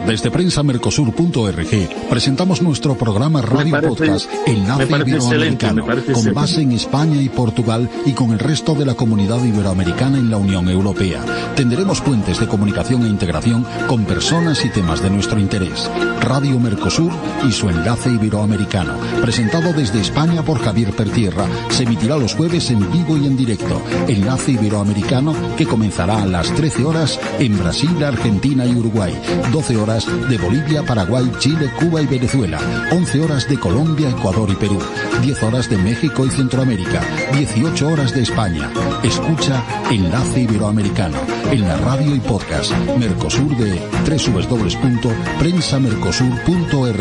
Desde prensamercosur.org presentamos nuestro programa Radio Podcast Enlace Iberoamericano, con base en España y Portugal y con el resto de la comunidad iberoamericana en la Unión Europea. Tendremos puentes de comunicación e integración con personas y temas de nuestro interés. Radio Mercosur y su Enlace Iberoamericano, presentado desde España por Javier Pertierra, se emitirá los jueves en vivo y en directo. Enlace Iberoamericano, que comenzará a las 13 horas en Brasil, Argentina y Uruguay, 12 horas de Bolivia, Paraguay, Chile, Cuba y Venezuela, 11 horas de Colombia, Ecuador y Perú, 10 horas de México y Centroamérica, 18 horas de España. Escucha Enlace Iberoamericano en la radio y podcast Mercosur de www.prensamercosur.org.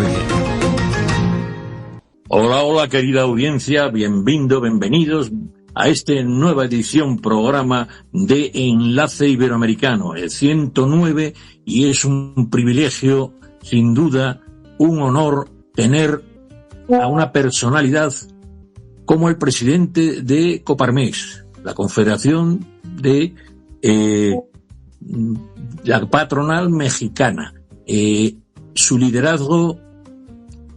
Hola, querida audiencia, bienvenidos a esta nueva edición programa de Enlace Iberoamericano, el 109, y es un privilegio, sin duda, un honor tener a una personalidad como el presidente de Coparmex, la Confederación de la Patronal Mexicana. Su liderazgo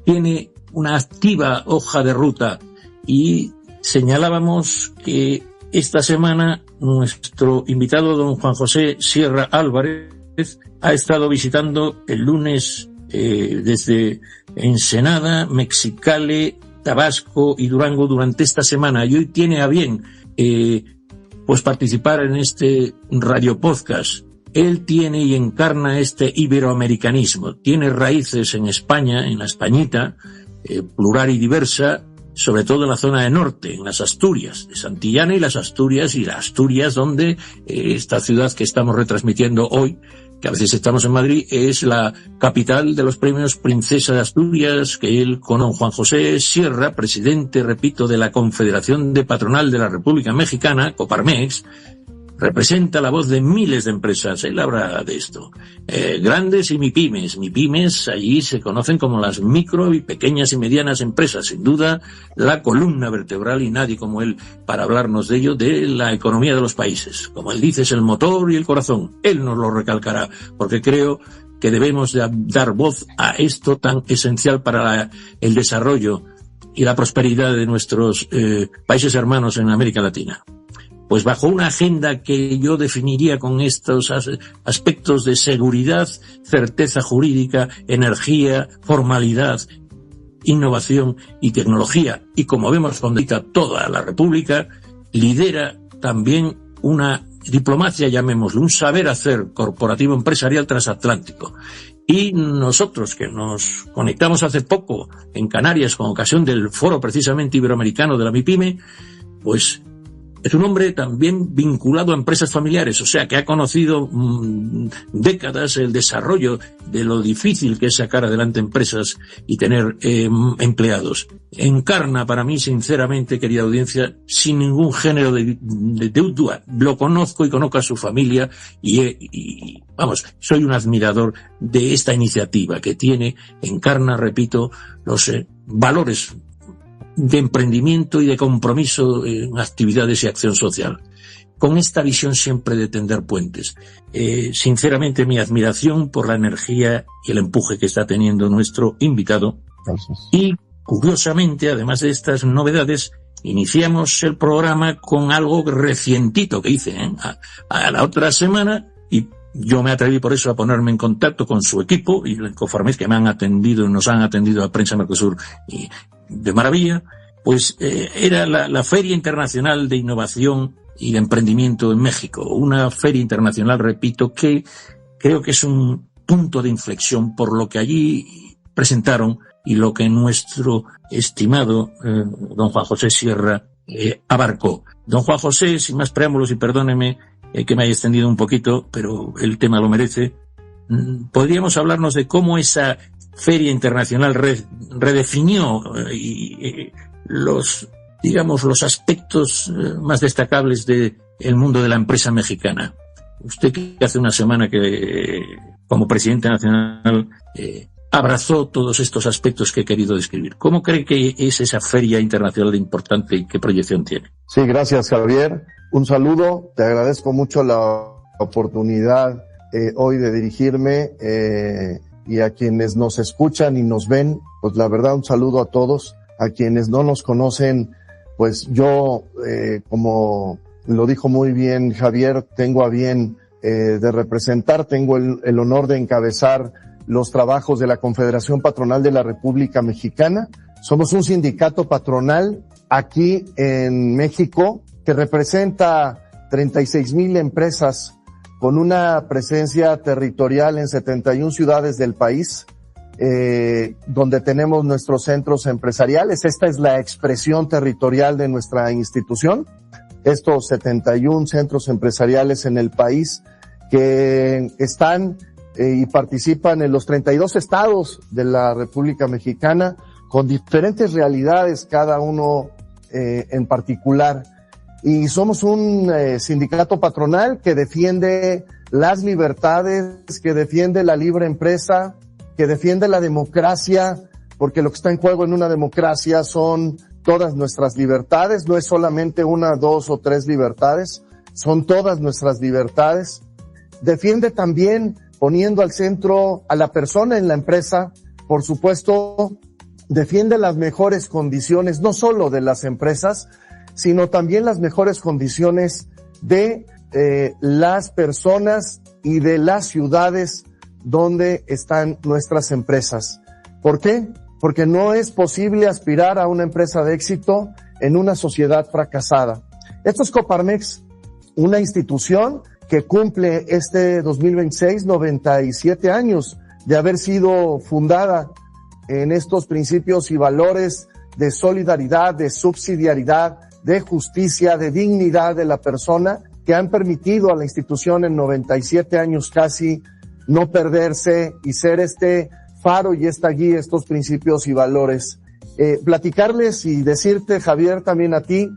tiene una activa hoja de ruta y señalábamos que esta semana nuestro invitado, don Juan José Sierra Álvarez, ha estado visitando el lunes desde Ensenada, Mexicali, Tabasco y Durango durante esta semana, y hoy tiene a bien pues participar en este radio podcast. Él tiene y encarna este iberoamericanismo, tiene raíces en España, en la Españita, plural y diversa, sobre todo en la zona de norte, en las Asturias, de Santillana y las Asturias, donde esta ciudad que estamos retransmitiendo hoy, que a veces estamos en Madrid, es la capital de los premios Princesa de Asturias, que él, con don Juan José Sierra, presidente, repito, de la Confederación de Patronal de la República Mexicana, Coparmex, representa la voz de miles de empresas. Él habla de esto. Grandes y MIPYMES. MIPYMES allí se conocen como las micro y pequeñas y medianas empresas. Sin duda, la columna vertebral, y nadie como él para hablarnos de ello, de la economía de los países. Como él dice, es el motor y el corazón. Él nos lo recalcará, porque creo que debemos de dar voz a esto tan esencial para el desarrollo y la prosperidad de nuestros países hermanos en América Latina. Pues bajo una agenda que yo definiría con estos aspectos de seguridad, certeza jurídica, energía, formalidad, innovación y tecnología, y como vemos cuando está toda la República, lidera también una diplomacia, llamémoslo, un saber hacer corporativo empresarial transatlántico. Y nosotros, que nos conectamos hace poco en Canarias con ocasión del foro precisamente iberoamericano de la MIPYME, pues es un hombre también vinculado a empresas familiares, o sea, que ha conocido décadas el desarrollo de lo difícil que es sacar adelante empresas y tener empleados. Encarna para mí, sinceramente, querida audiencia, sin ningún género de duda. Lo conozco y conozco a su familia y vamos, soy un admirador de esta iniciativa que tiene, encarna, repito, los valores de emprendimiento y de compromiso en actividades y acción social, con esta visión siempre de tender puentes. Sinceramente, mi admiración por la energía y el empuje que está teniendo nuestro invitado. Gracias. Y curiosamente, además de estas novedades, iniciamos el programa con algo recientito que hice a la otra semana, y yo me atreví por eso a ponerme en contacto con su equipo y el Coparmex, que nos han atendido a Prensa Mercosur y de maravilla. Pues era la Feria Internacional de Innovación y de Emprendimiento en México, una feria internacional, repito, que creo que es un punto de inflexión por lo que allí presentaron y lo que nuestro estimado don Juan José Sierra abarcó. Don Juan José, sin más preámbulos, y perdóneme que me haya extendido un poquito, pero el tema lo merece, podríamos hablarnos de cómo esa Feria Internacional redefinió los aspectos más destacables del mundo de la empresa mexicana. Usted, que hace una semana que como presidente nacional abrazó todos estos aspectos que he querido describir. ¿Cómo cree que es esa feria internacional importante y qué proyección tiene? Sí, gracias, Javier. Un saludo, te agradezco mucho la oportunidad hoy de dirigirme y a quienes nos escuchan y nos ven, pues la verdad un saludo a todos. A quienes no nos conocen, pues yo, como lo dijo muy bien Javier, tengo a bien de representar, tengo el honor de encabezar los trabajos de la Confederación Patronal de la República Mexicana. Somos un sindicato patronal aquí en México que representa 36,000 empresas con una presencia territorial en 71 ciudades del país, donde tenemos nuestros centros empresariales. Esta es la expresión territorial de nuestra institución. Estos 71 centros empresariales en el país que están y participan en los 32 estados de la República Mexicana, con diferentes realidades, cada uno en particular. Y somos un sindicato patronal que defiende las libertades, que defiende la libre empresa, que defiende la democracia, porque lo que está en juego en una democracia son todas nuestras libertades, no es solamente una, dos o tres libertades, son todas nuestras libertades. Defiende también poniendo al centro a la persona en la empresa, por supuesto, defiende las mejores condiciones, no solo de las empresas, sino también las mejores condiciones de las personas y de las ciudades donde están nuestras empresas. ¿Por qué? Porque no es posible aspirar a una empresa de éxito en una sociedad fracasada. Esto es Coparmex, una institución que cumple este 2026 97 años de haber sido fundada en estos principios y valores de solidaridad, de subsidiariedad, de justicia, de dignidad de la persona, que han permitido a la institución en 97 años casi no perderse y ser este faro y esta guía, estos principios y valores. Platicarles y decirte, Javier, también a ti,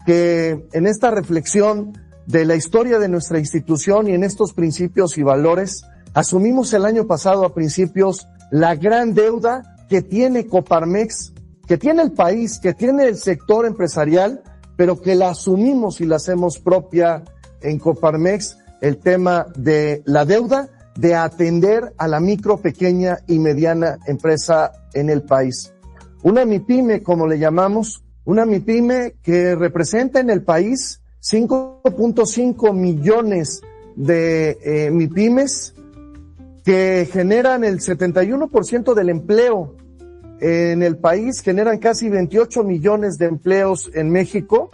que en esta reflexión de la historia de nuestra institución y en estos principios y valores, asumimos el año pasado a principios la gran deuda que tiene Coparmex, que tiene el país, que tiene el sector empresarial, pero que la asumimos y la hacemos propia en Coparmex, el tema de la deuda, de atender a la micro, pequeña y mediana empresa en el país. Una MIPYME, como le llamamos, una MIPYME que representa en el país 5.5 millones de MIPYMES que generan el 71% del empleo en el país, generan casi 28 millones de empleos en México,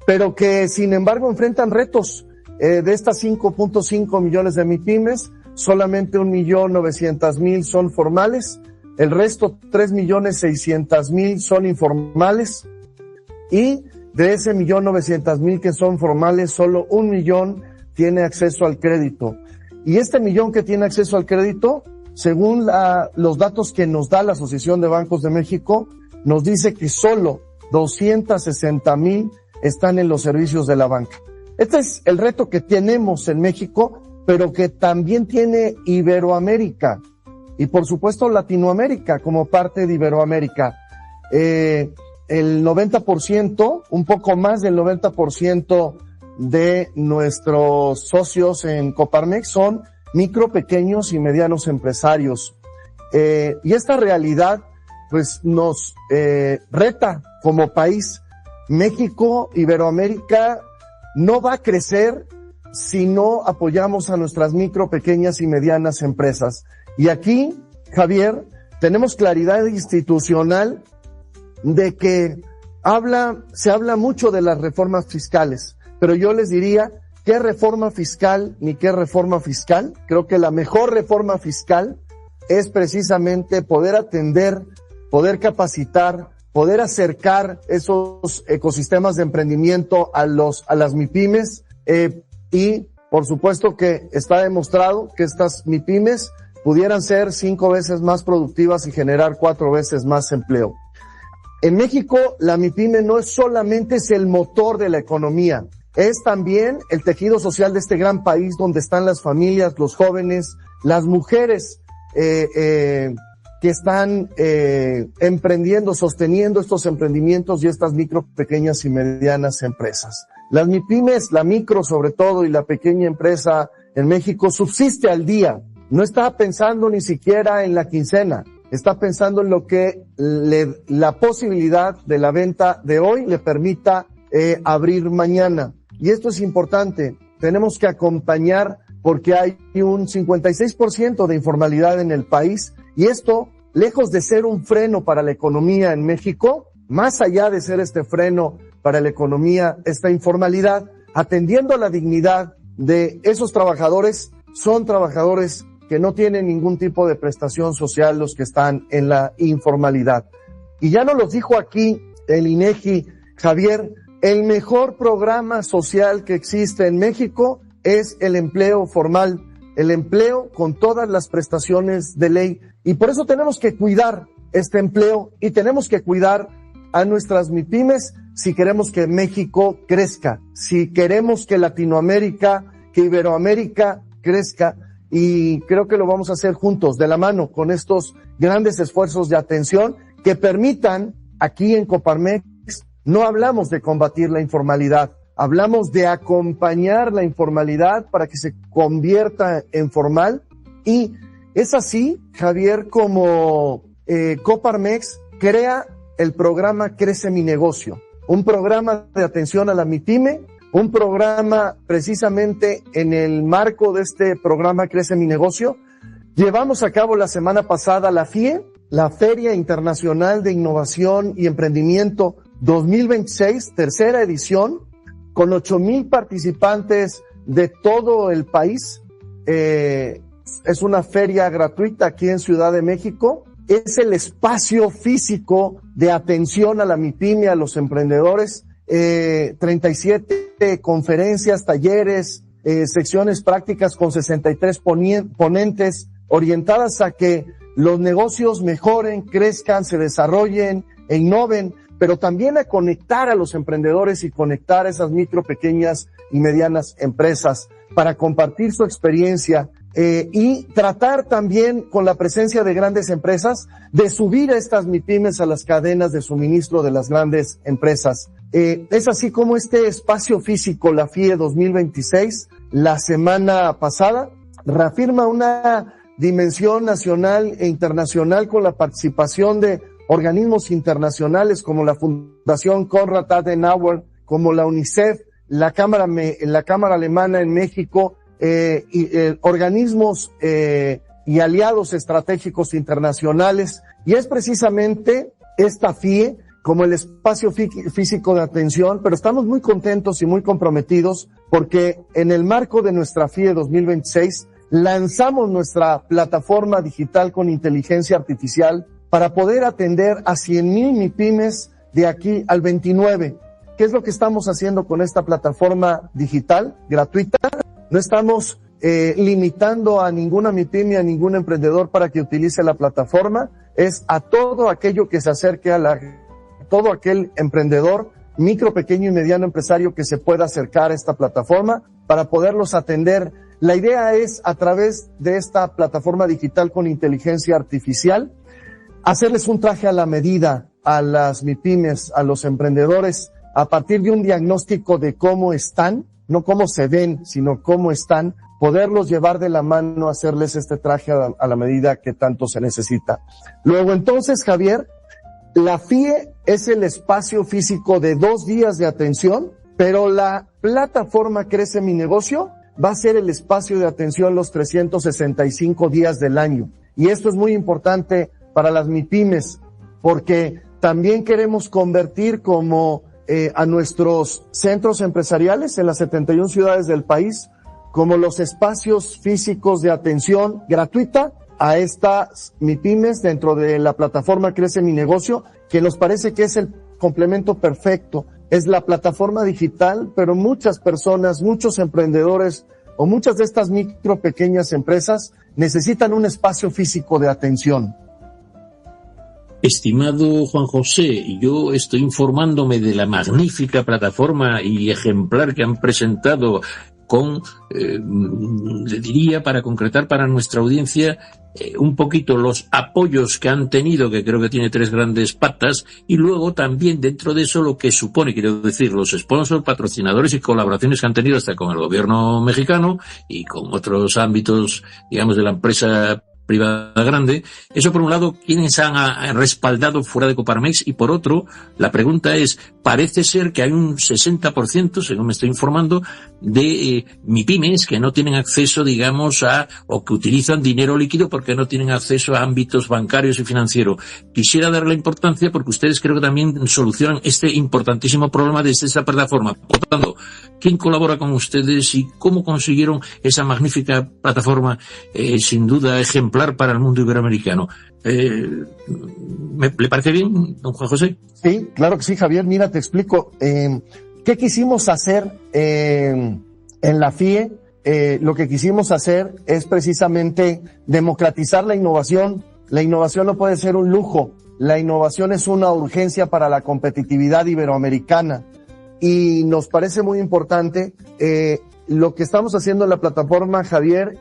pero que sin embargo enfrentan retos. De estas 5.5 millones de MIPYMES, solamente 1.900.000 son formales, el resto 3.600.000 son informales, y de ese 1.900.000 que son formales, solo 1 millón tiene acceso al crédito. Y este millón que tiene acceso al crédito, según los datos que nos da la Asociación de Bancos de México, nos dice que solo 260.000 están en los servicios de la banca. Este es el reto que tenemos en México, pero que también tiene Iberoamérica y por supuesto Latinoamérica como parte de Iberoamérica. El 90%, un poco más del 90% de nuestros socios en Coparmex son micro, pequeños y medianos empresarios. Y esta realidad pues nos reta como país. México, Iberoamérica no va a crecer si no apoyamos a nuestras micro, pequeñas y medianas empresas. Y aquí, Javier, tenemos claridad institucional de que se habla mucho de las reformas fiscales, pero yo les diría, ¿qué reforma fiscal ni qué reforma fiscal? Creo que la mejor reforma fiscal es precisamente poder atender, poder capacitar, poder acercar esos ecosistemas de emprendimiento a las MIPYMES, y por supuesto que está demostrado que estas MIPYMES pudieran ser 5 veces más productivas y generar 4 veces más empleo. En México, la MIPYME no es solamente el motor de la economía, es también el tejido social de este gran país donde están las familias, los jóvenes, las mujeres que están emprendiendo, sosteniendo estos emprendimientos y estas micro, pequeñas y medianas empresas. Las MIPYMES, la micro sobre todo y la pequeña empresa en México subsiste al día no está pensando ni siquiera en la quincena, está pensando en lo que la posibilidad de la venta de hoy le permita abrir mañana. Y esto es importante, tenemos que acompañar porque hay un 56% de informalidad en el país y esto, lejos de ser un freno para la economía en México, más allá de ser este freno para la economía, esta informalidad, atendiendo a la dignidad de esos trabajadores, son trabajadores que no tienen ningún tipo de prestación social los que están en la informalidad. Y ya nos los dijo aquí el INEGI, Javier, el mejor programa social que existe en México es el empleo formal, el empleo con todas las prestaciones de ley. Y por eso tenemos que cuidar este empleo y tenemos que cuidar a nuestras MIPYMES si queremos que México crezca, si queremos que Latinoamérica, que Iberoamérica crezca. Y creo que lo vamos a hacer juntos, de la mano, con estos grandes esfuerzos de atención que permitan, aquí en Coparmex, no hablamos de combatir la informalidad, hablamos de acompañar la informalidad para que se convierta en formal. Y es así, Javier, como Coparmex crea el programa Crece Mi Negocio, un programa de atención a la MIPYME, un programa precisamente en el marco de este programa Crece Mi Negocio. Llevamos a cabo la semana pasada la FIE, la Feria Internacional de Innovación y Emprendimiento 2026, tercera edición, con 8,000 participantes de todo el país. Es una feria gratuita aquí en Ciudad de México. Es el espacio físico de atención a la MIPYME, a los emprendedores. 37 conferencias, talleres, secciones prácticas con 63 ponentes orientadas a que los negocios mejoren, crezcan, se desarrollen e innoven, pero también a conectar a los emprendedores y conectar a esas micro, pequeñas y medianas empresas para compartir su experiencia y tratar también con la presencia de grandes empresas de subir a estas MIPYMES a las cadenas de suministro de las grandes empresas. Es así como este espacio físico, la FIE 2026, la semana pasada, reafirma una dimensión nacional e internacional con la participación de organismos internacionales como la Fundación Konrad Adenauer, como la UNICEF, la Cámara Alemana en México, organismos y aliados estratégicos internacionales. Y es precisamente esta FIE como el espacio físico de atención, pero estamos muy contentos y muy comprometidos porque en el marco de nuestra FIE 2026 lanzamos nuestra plataforma digital con inteligencia artificial para poder atender a 100,000 MIPYMES de aquí al 29. ¿Qué es lo que estamos haciendo con esta plataforma digital gratuita? No estamos limitando a ninguna MIPYME, a ningún emprendedor para que utilice la plataforma. Es a todo aquello que se acerque todo aquel emprendedor, micro, pequeño y mediano empresario que se pueda acercar a esta plataforma para poderlos atender. La idea es, a través de esta plataforma digital con inteligencia artificial, hacerles un traje a la medida a las MIPYMES, a los emprendedores, a partir de un diagnóstico de cómo están, no cómo se ven, sino cómo están, poderlos llevar de la mano, hacerles este traje a la medida que tanto se necesita. Luego entonces, Javier, la FIE es el espacio físico de 2 días de atención, pero la plataforma Crece Mi Negocio va a ser el espacio de atención los 365 días del año. Y esto es muy importante para las MIPYMES, porque también queremos convertir a nuestros centros empresariales en las 71 ciudades del país como los espacios físicos de atención gratuita a estas MIPYMES dentro de la plataforma Crece Mi Negocio, que nos parece que es el complemento perfecto. Es la plataforma digital, pero muchas personas, muchos emprendedores o muchas de estas micro pequeñas empresas necesitan un espacio físico de atención. Estimado Juan José, yo estoy informándome de la magnífica plataforma y ejemplar que han presentado con, diría, para concretar para nuestra audiencia, un poquito los apoyos que han tenido, que creo que tiene 3 grandes patas, y luego también dentro de eso lo que supone, quiero decir, los sponsors, patrocinadores y colaboraciones que han tenido hasta con el gobierno mexicano y con otros ámbitos, digamos, de la empresa privada grande. Eso por un lado, ¿quiénes han respaldado fuera de Coparmex? Y por otro, la pregunta es, parece ser que hay un 60%, según me estoy informando, de MIPYMES que no tienen acceso, digamos, o que utilizan dinero líquido porque no tienen acceso a ámbitos bancarios y financieros. Quisiera darle importancia porque ustedes creo que también solucionan este importantísimo problema desde esta plataforma. Por lo tanto, ¿quién colabora con ustedes y cómo consiguieron esa magnífica plataforma, sin duda ejemplar para el mundo iberoamericano? ¿Le parece bien, don Juan José? Sí, claro que sí, Javier. Mira, te explico. ¿Qué quisimos hacer en la FIE? Lo que quisimos hacer es precisamente democratizar la innovación. La innovación no puede ser un lujo. La innovación es una urgencia para la competitividad iberoamericana. Y nos parece muy importante. Lo que estamos haciendo en la plataforma, Javier,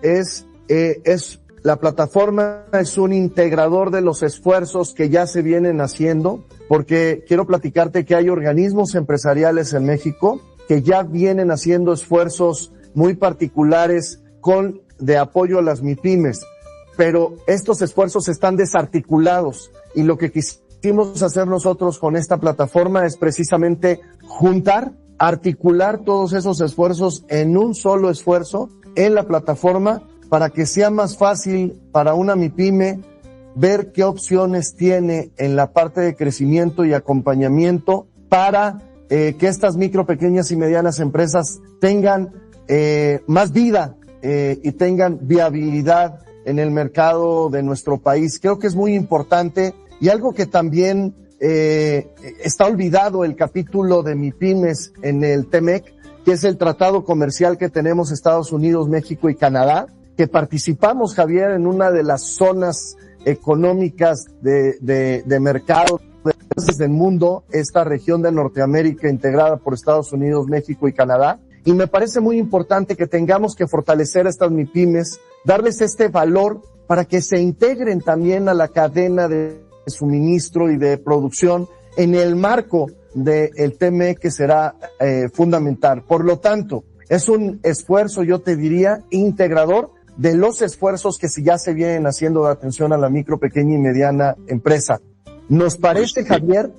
la plataforma es un integrador de los esfuerzos que ya se vienen haciendo, porque quiero platicarte que hay organismos empresariales en México que ya vienen haciendo esfuerzos muy particulares de apoyo a las MIPYMES, pero estos esfuerzos están desarticulados y lo que quisimos hacer nosotros con esta plataforma es precisamente articular todos esos esfuerzos en un solo esfuerzo en la plataforma, para que sea más fácil para una MIPYME ver qué opciones tiene en la parte de crecimiento y acompañamiento para que estas micro, pequeñas y medianas empresas tengan más vida y tengan viabilidad en el mercado de nuestro país. Creo que es muy importante y algo que también está olvidado el capítulo de MIPYMES en el TEMEC, que es el tratado comercial que tenemos Estados Unidos, México y Canadá, que participamos, Javier, en una de las zonas económicas de mercado del mundo, esta región de Norteamérica integrada por Estados Unidos, México y Canadá. Y me parece muy importante que tengamos que fortalecer a estas MIPYMES, darles este valor para que se integren también a la cadena de suministro y de producción en el marco del TME, que será fundamental. Por lo tanto, es un esfuerzo, yo te diría, integrador de los esfuerzos que ya se vienen haciendo de atención a la micro, pequeña y mediana empresa. Nos parece, Javier,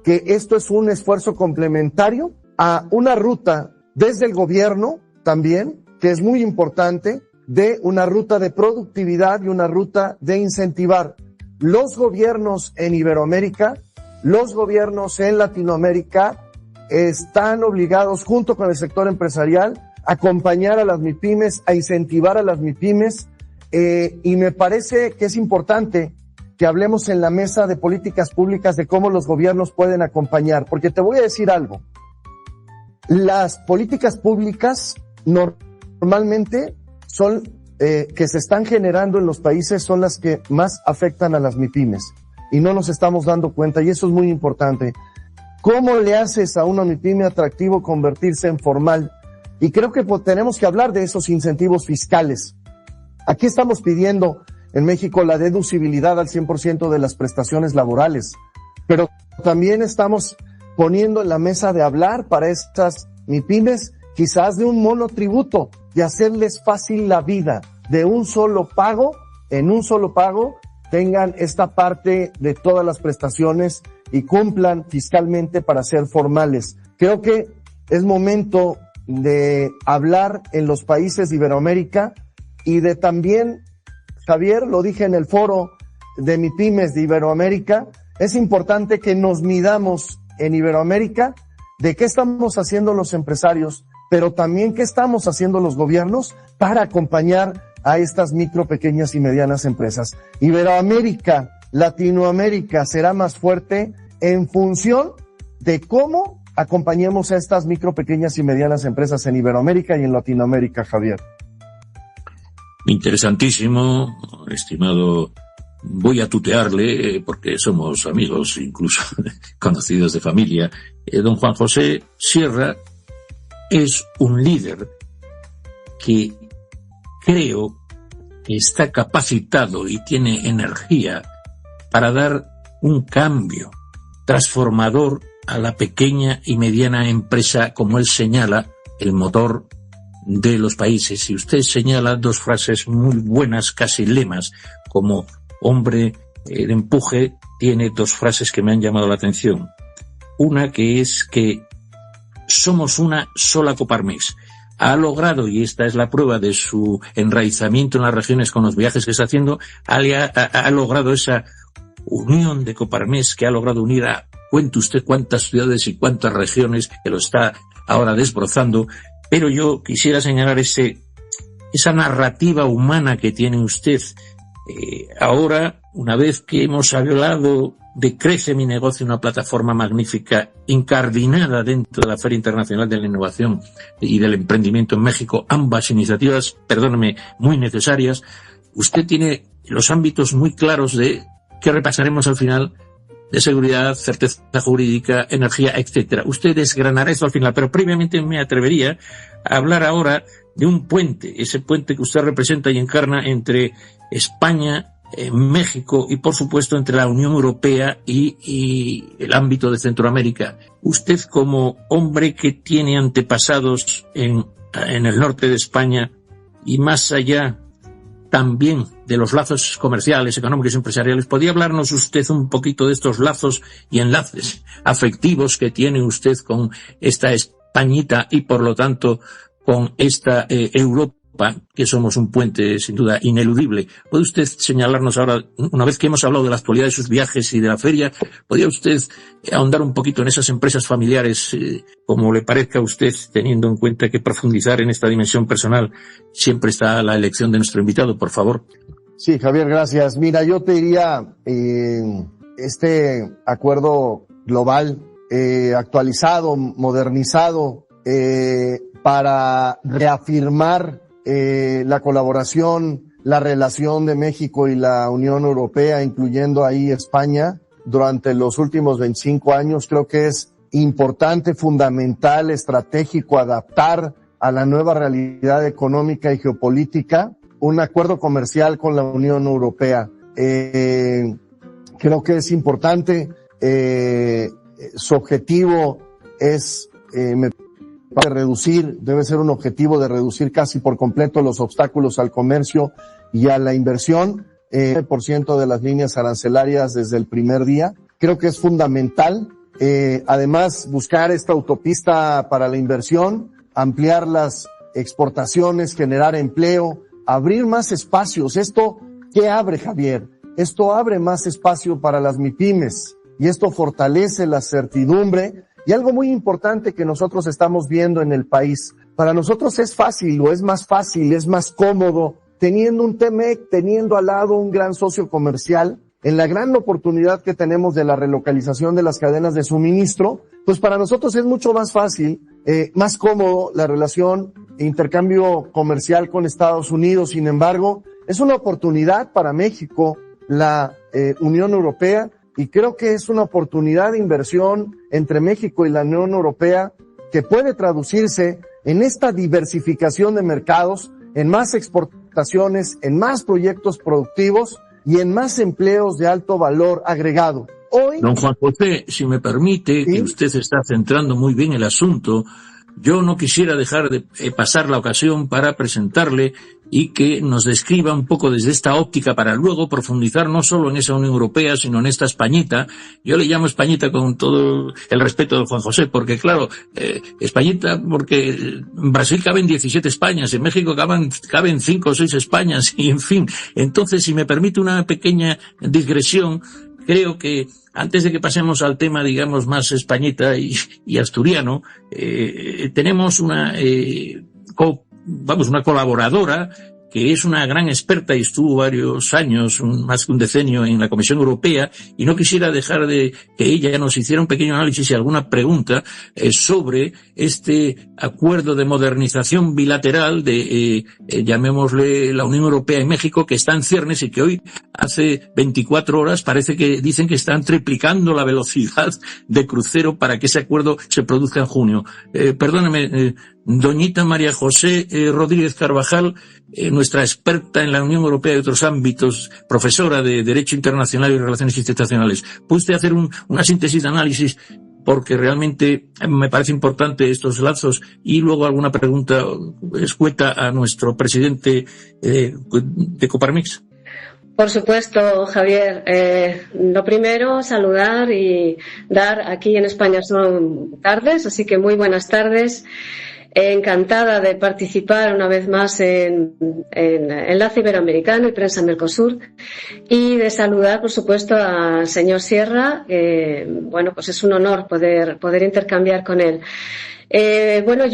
que esto es un esfuerzo complementario a una ruta desde el gobierno también, que es muy importante, de una ruta de productividad y una ruta de incentivar. Los gobiernos en Iberoamérica, los gobiernos en Latinoamérica están obligados, junto con el sector empresarial, a acompañar a las MIPYMES, a incentivar a las MIPYMES, y me parece que es importante que hablemos en la mesa de políticas públicas de cómo los gobiernos pueden acompañar, porque te voy a decir algo. Las políticas públicas normalmente son que se están generando en los países son las que más afectan a las MIPYMES y no nos estamos dando cuenta, y eso es muy importante. ¿Cómo le haces a una MIPYME atractivo convertirse en formal? Y creo que tenemos que hablar de esos incentivos fiscales. Aquí estamos pidiendo en México la deducibilidad al 100% de las prestaciones laborales, pero también estamos poniendo en la mesa de hablar para estas MIPYMES quizás de un monotributo, de hacerles fácil la vida, de un solo pago, en un solo pago tengan esta parte de todas las prestaciones y cumplan fiscalmente para ser formales. Creo que es momento de hablar en los países de Iberoamérica y de también, Javier, lo dije en el foro de MIPYMES de Iberoamérica, es importante que nos midamos en Iberoamérica de qué estamos haciendo los empresarios, pero también qué estamos haciendo los gobiernos para acompañar a estas micro, pequeñas y medianas empresas. Iberoamérica, Latinoamérica será más fuerte en función de cómo acompañemos a estas micro, pequeñas y medianas empresas en Iberoamérica y en Latinoamérica, Javier. Interesantísimo, estimado. Voy a tutearle, porque somos amigos, incluso conocidos de familia. Don Juan José Sierra, es un líder que creo que está capacitado y tiene energía para dar un cambio transformador a la pequeña y mediana empresa, como él señala, el motor de los países. Y usted señala dos frases muy buenas, casi lemas, como hombre de empuje, tiene dos frases que me han llamado la atención. Una que es que somos una sola Coparmex. Ha logrado, y esta es la prueba de su enraizamiento en las regiones con los viajes que está haciendo, ha logrado esa unión de Coparmex que ha logrado unir a, cuente usted cuántas ciudades y cuántas regiones, que lo está ahora desbrozando, pero yo quisiera señalar esa narrativa humana que tiene usted. Ahora, una vez que hemos hablado de Crece mi negocio, una plataforma magnífica, incardinada dentro de la Feria Internacional de la Innovación y del Emprendimiento en México, ambas iniciativas, perdóneme, muy necesarias, usted tiene los ámbitos muy claros de que repasaremos al final, de seguridad, certeza jurídica, energía, etcétera. Usted desgranará eso al final, pero previamente me atrevería a hablar ahora de un puente, ese puente que usted representa y encarna entre España, México y, por supuesto, entre la Unión Europea y el ámbito de Centroamérica. Usted, como hombre que tiene antepasados en el norte de España y más allá también de los lazos comerciales, económicos y empresariales, ¿podría hablarnos usted un poquito de estos lazos y enlaces afectivos que tiene usted con esta Españita y, por lo tanto, con esta Europa, que somos un puente sin duda ineludible? ¿Puede usted señalarnos ahora, una vez que hemos hablado de la actualidad de sus viajes y de la feria, podría usted ahondar un poquito en esas empresas familiares, como le parezca a usted, teniendo en cuenta que profundizar en esta dimensión personal siempre está a la elección de nuestro invitado, por favor? Sí, Javier, gracias. Mira, yo te diría, este acuerdo global, actualizado, modernizado, para reafirmar la colaboración, la relación de México y la Unión Europea, incluyendo ahí España, durante los últimos 25 años, creo que es importante, fundamental, estratégico adaptar a la nueva realidad económica y geopolítica un acuerdo comercial con la Unión Europea. Creo que es importante, su objetivo es, debe ser un objetivo de reducir casi por completo los obstáculos al comercio y a la inversión, 9% de las líneas arancelarias desde el primer día. Creo que es fundamental, además, buscar esta autopista para la inversión, ampliar las exportaciones, generar empleo, abrir más espacios. ¿Esto qué abre, Javier? Esto abre más espacio para las MIPYMES y esto fortalece la certidumbre. Y algo muy importante que nosotros estamos viendo en el país, para nosotros es fácil o es más fácil, es más cómodo, teniendo un TEMEC, teniendo al lado un gran socio comercial, en la gran oportunidad que tenemos de la relocalización de las cadenas de suministro, pues para nosotros es mucho más fácil, más cómodo la relación e intercambio comercial con Estados Unidos. Sin embargo, es una oportunidad para México, la Unión Europea, y creo que es una oportunidad de inversión entre México y la Unión Europea que puede traducirse en esta diversificación de mercados, en más exportaciones, en más proyectos productivos y en más empleos de alto valor agregado. Hoy, don Juan José, si me permite, ¿sí? Que usted está centrando muy bien el asunto. Yo no quisiera dejar de pasar la ocasión para presentarle y que nos describa un poco desde esta óptica para luego profundizar no solo en esa Unión Europea, sino en esta Españita. Yo le llamo Españita con todo el respeto de Juan José, porque claro, Españita, porque en Brasil caben 17 Españas, en México caben 5 o 6 Españas, y en fin. Entonces, si me permite una pequeña digresión, creo que antes de que pasemos al tema, digamos, más españita y asturiano, tenemos una colaboradora que es una gran experta y estuvo varios años, más que un decenio, en la Comisión Europea, y no quisiera dejar de que ella nos hiciera un pequeño análisis y alguna pregunta sobre este acuerdo de modernización bilateral de, llamémosle, la Unión Europea y México, que está en ciernes y que hoy, hace 24 horas, parece que dicen que están triplicando la velocidad de crucero para que ese acuerdo se produzca en junio. Perdóneme, doñita María José Rodríguez Carvajal, nuestra experta en la Unión Europea y otros ámbitos, profesora de Derecho Internacional y Relaciones Internacionales. ¿Puede usted hacer una síntesis de análisis? Porque realmente me parece importante estos lazos, y luego alguna pregunta escueta a nuestro presidente de Coparmex. Por supuesto, Javier. Lo primero, saludar y dar, aquí en España son tardes, así que muy buenas tardes. Encantada de participar una vez más en Enlace Iberoamericano y Prensa Mercosur, y de saludar, por supuesto, al señor Sierra. Bueno, pues es un honor poder intercambiar con él. Bueno,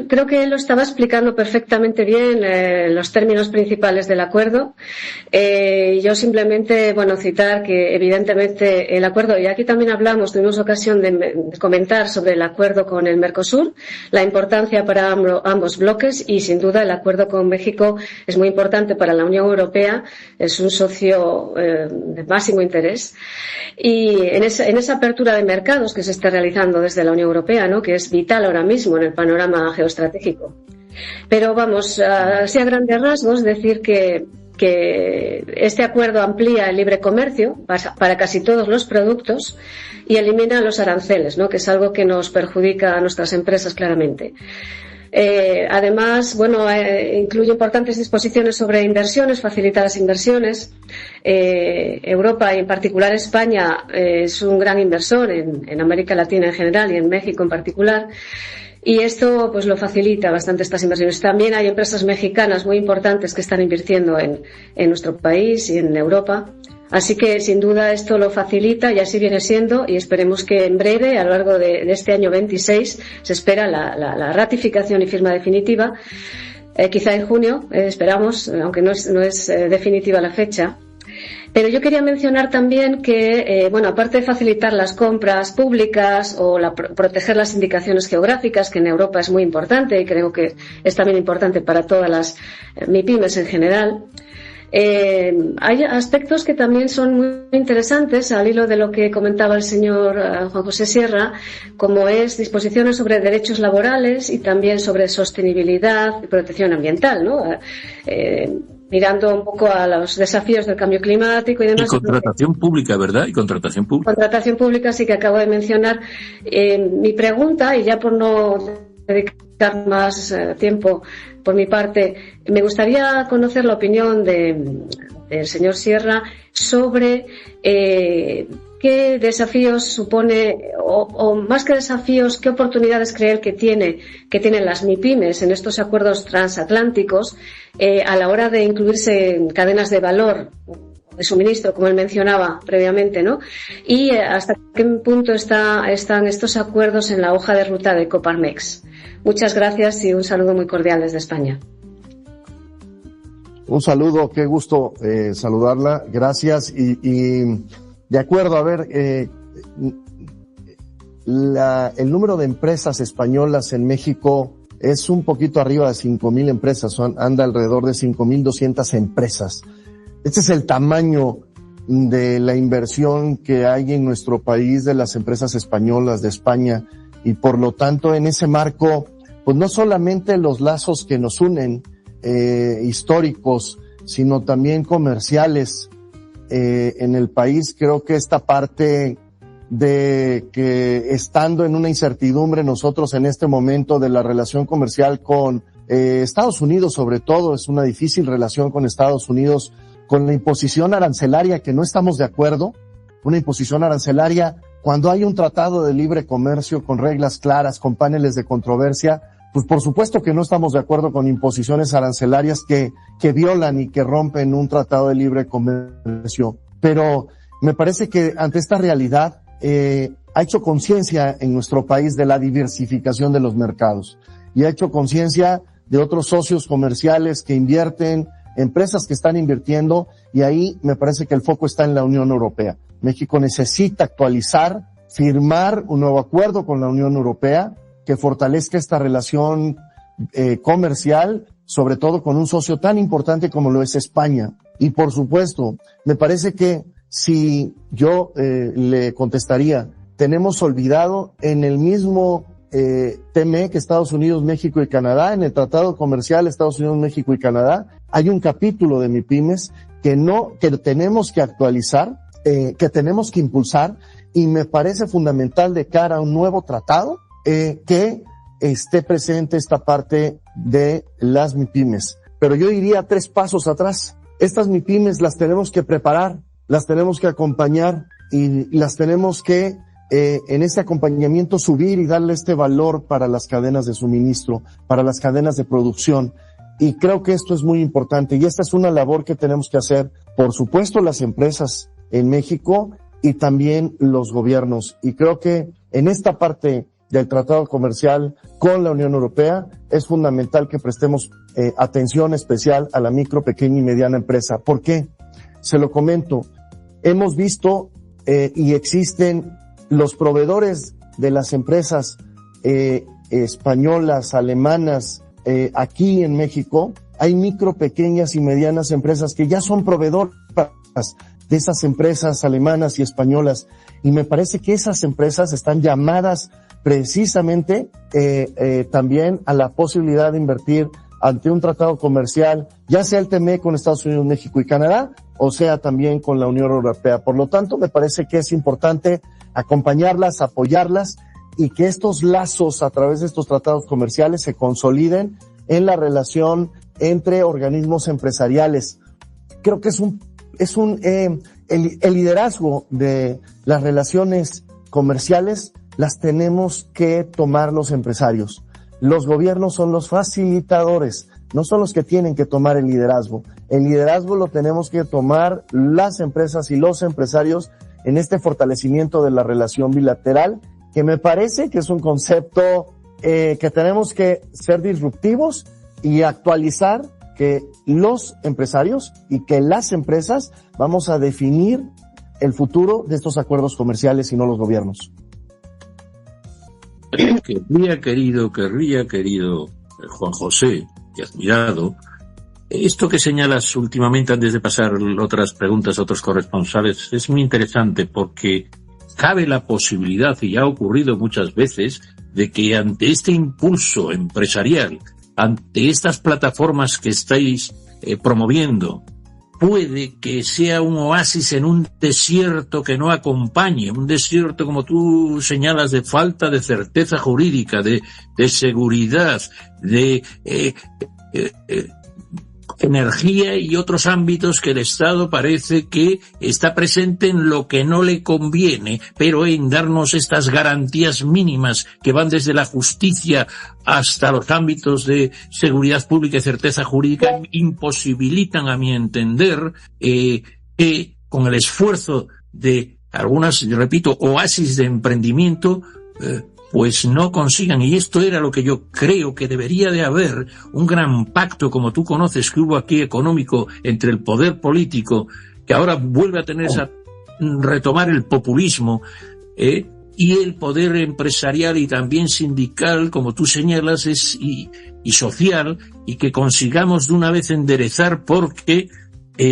creo que él lo estaba explicando perfectamente bien, los términos principales del acuerdo. Yo simplemente, citar que evidentemente el acuerdo, y aquí también tuvimos ocasión de comentar sobre el acuerdo con el Mercosur, la importancia para ambos bloques, y sin duda el acuerdo con México es muy importante para la Unión Europea, es un socio de máximo interés. Y en esa apertura de mercados que se está realizando desde la Unión Europea, ¿no?, que es vital ahora mismo en el panorama geoestratégico. Pero así a grandes rasgos, decir que este acuerdo amplía el libre comercio para casi todos los productos y elimina los aranceles, ¿no?, que es algo que nos perjudica a nuestras empresas claramente. Además, incluye importantes disposiciones sobre inversiones, facilita las inversiones. Europa, y en particular España, es un gran inversor en América Latina en general y en México en particular. Y esto pues lo facilita bastante estas inversiones. También hay empresas mexicanas muy importantes que están invirtiendo en nuestro país y en Europa. Así que, sin duda, esto lo facilita, y así viene siendo, y esperemos que en breve, a lo largo de este año 26, se espera la ratificación y firma definitiva. Quizá en junio, esperamos, aunque no es definitiva la fecha. Pero yo quería mencionar también que, aparte de facilitar las compras públicas o proteger las indicaciones geográficas, que en Europa es muy importante y creo que es también importante para todas las MIPYMES en general, hay aspectos que también son muy interesantes al hilo de lo que comentaba el señor Juan José Sierra, como es disposiciones sobre derechos laborales y también sobre sostenibilidad y protección ambiental, ¿no? Mirando un poco a los desafíos del cambio climático y demás. Y contratación pública, ¿verdad? Y contratación pública. Contratación pública, sí, que acabo de mencionar. Mi pregunta, y ya por no dedicar más tiempo por mi parte, me gustaría conocer la opinión del señor Sierra sobre qué desafíos supone, o más que desafíos, qué oportunidades cree él que tienen las MIPYMES en estos acuerdos transatlánticos a la hora de incluirse en cadenas de valor de suministro, como él mencionaba previamente, ¿no? Y hasta qué punto están estos acuerdos en la hoja de ruta de Coparmex. Muchas gracias y un saludo muy cordial desde España. Un saludo, qué gusto saludarla, gracias. Y de acuerdo, a ver, el número de empresas españolas en México es un poquito arriba de 5,000 empresas, anda alrededor de 5,200 empresas. Este es el tamaño de la inversión que hay en nuestro país de las empresas españolas de España, y por lo tanto en ese marco, pues no solamente los lazos que nos unen históricos, sino también comerciales en el país. Creo que esta parte de que, estando en una incertidumbre nosotros en este momento de la relación comercial con Estados Unidos, sobre todo, es una difícil relación con Estados Unidos, con la imposición arancelaria, que no estamos de acuerdo, una imposición arancelaria cuando hay un tratado de libre comercio con reglas claras, con paneles de controversia. Pues por supuesto que no estamos de acuerdo con imposiciones arancelarias que violan y que rompen un tratado de libre comercio. Pero me parece que ante esta realidad ha hecho conciencia en nuestro país de la diversificación de los mercados, y ha hecho conciencia de otros socios comerciales que invierten, empresas que están invirtiendo, y ahí me parece que el foco está en la Unión Europea. México necesita actualizar, firmar un nuevo acuerdo con la Unión Europea que fortalezca esta relación comercial, sobre todo con un socio tan importante como lo es España. Y por supuesto, me parece que si yo le contestaría, tenemos olvidado en el mismo TMEC, Estados Unidos, México y Canadá. En el Tratado Comercial Estados Unidos, México y Canadá hay un capítulo de MIPYMES que tenemos que actualizar, que tenemos que impulsar, y me parece fundamental de cara a un nuevo tratado que esté presente esta parte de las MIPYMES. Pero yo iría 3 pasos atrás. Estas MIPYMES las tenemos que preparar, las tenemos que acompañar y las tenemos que en ese acompañamiento subir y darle este valor para las cadenas de suministro, para las cadenas de producción. Y creo que esto es muy importante, y esta es una labor que tenemos que hacer, por supuesto, las empresas en México y también los gobiernos. Y creo que en esta parte del tratado comercial con la Unión Europea es fundamental que prestemos atención especial a la micro, pequeña y mediana empresa. ¿Por qué? Se lo comento. Hemos visto y existen los proveedores de las empresas españolas, alemanas, aquí en México. Hay micro, pequeñas y medianas empresas que ya son proveedoras de esas empresas alemanas y españolas, y me parece que esas empresas están llamadas precisamente también a la posibilidad de invertir ante un tratado comercial, ya sea el TME con Estados Unidos, México y Canadá, o sea también con la Unión Europea. Por lo tanto, me parece que es importante acompañarlas, apoyarlas, y que estos lazos a través de estos tratados comerciales se consoliden en la relación entre organismos empresariales. Creo que el liderazgo de las relaciones comerciales las tenemos que tomar los empresarios. Los gobiernos son los facilitadores, no son los que tienen que tomar el liderazgo. El liderazgo lo tenemos que tomar las empresas y los empresarios en este fortalecimiento de la relación bilateral, que me parece que es un concepto que tenemos que ser disruptivos y actualizar, que los empresarios y que las empresas vamos a definir el futuro de estos acuerdos comerciales y no los gobiernos. Querría querido Juan José, y admirado, esto que señalas últimamente, antes de pasar otras preguntas a otros corresponsales, es muy interesante, porque cabe la posibilidad, y ya ha ocurrido muchas veces, de que ante este impulso empresarial, ante estas plataformas que estáis promoviendo, puede que sea un oasis en un desierto que no acompañe, un desierto, como tú señalas, de falta de certeza jurídica, de seguridad, de energía y otros ámbitos que el Estado parece que está presente en lo que no le conviene, pero en darnos estas garantías mínimas que van desde la justicia hasta los ámbitos de seguridad pública y certeza jurídica imposibilitan, a mi entender, que con el esfuerzo de algunas, repito, oasis de emprendimiento, pues no consigan. Y esto era lo que yo creo que debería de haber, un gran pacto, como tú conoces, que hubo aquí económico entre el poder político, que ahora vuelve a tener retomar el populismo, y el poder empresarial y también sindical, como tú señalas, y social, y que consigamos de una vez enderezar, porque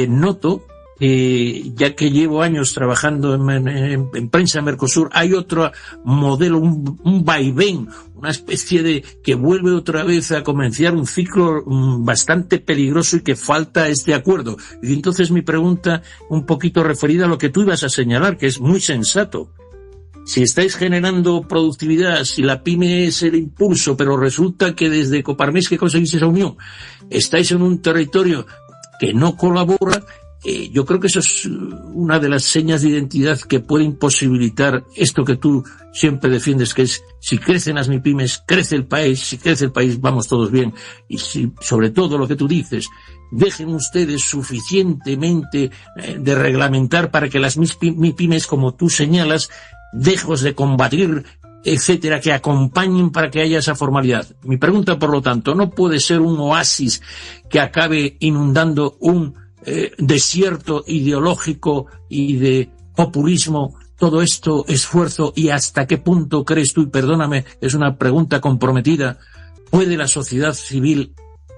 noto, ya que llevo años trabajando en prensa Mercosur, hay otro modelo, un vaivén, una especie de que vuelve otra vez a comenzar un ciclo bastante peligroso y que falta este acuerdo. Y entonces mi pregunta, un poquito referida a lo que tú ibas a señalar, que es muy sensato. Si estáis generando productividad, si la pyme es el impulso, pero resulta que desde Coparmex, que conseguís esa unión, estáis en un territorio que no colabora, yo creo que eso es una de las señas de identidad que puede imposibilitar esto que tú siempre defiendes, que es, si crecen las MIPYMES, crece el país, si crece el país vamos todos bien, y si, sobre todo lo que tú dices, dejen ustedes suficientemente de reglamentar para que las MIPYMES, como tú señalas, dejos de combatir, etcétera, que acompañen para que haya esa formalidad. Mi pregunta, por lo tanto, no puede ser un oasis que acabe inundando un desierto ideológico y de populismo, todo esto esfuerzo, y hasta qué punto crees tú, y perdóname, es una pregunta comprometida, puede la sociedad civil,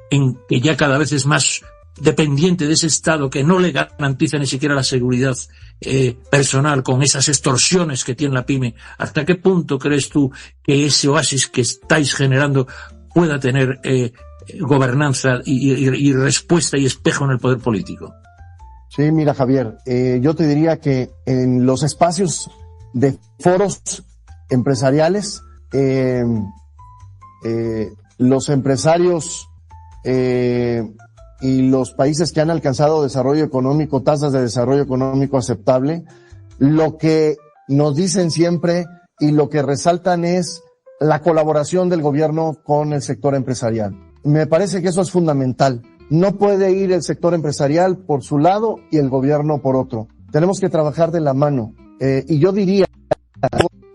en que ya cada vez es más dependiente de ese Estado que no le garantiza ni siquiera la seguridad personal con esas extorsiones que tiene la pyme. ¿Hasta qué punto crees tú que ese oasis que estáis generando pueda tener gobernanza y respuesta y espejo en el poder político? Sí, mira, Javier, yo te diría que en los espacios de foros empresariales, los empresarios y los países que han alcanzado desarrollo económico, tasas de desarrollo económico aceptable, lo que nos dicen siempre y lo que resaltan es la colaboración del gobierno con el sector empresarial. Me parece que eso es fundamental. No puede ir el sector empresarial por su lado y el gobierno por otro. Tenemos que trabajar de la mano. Y yo diría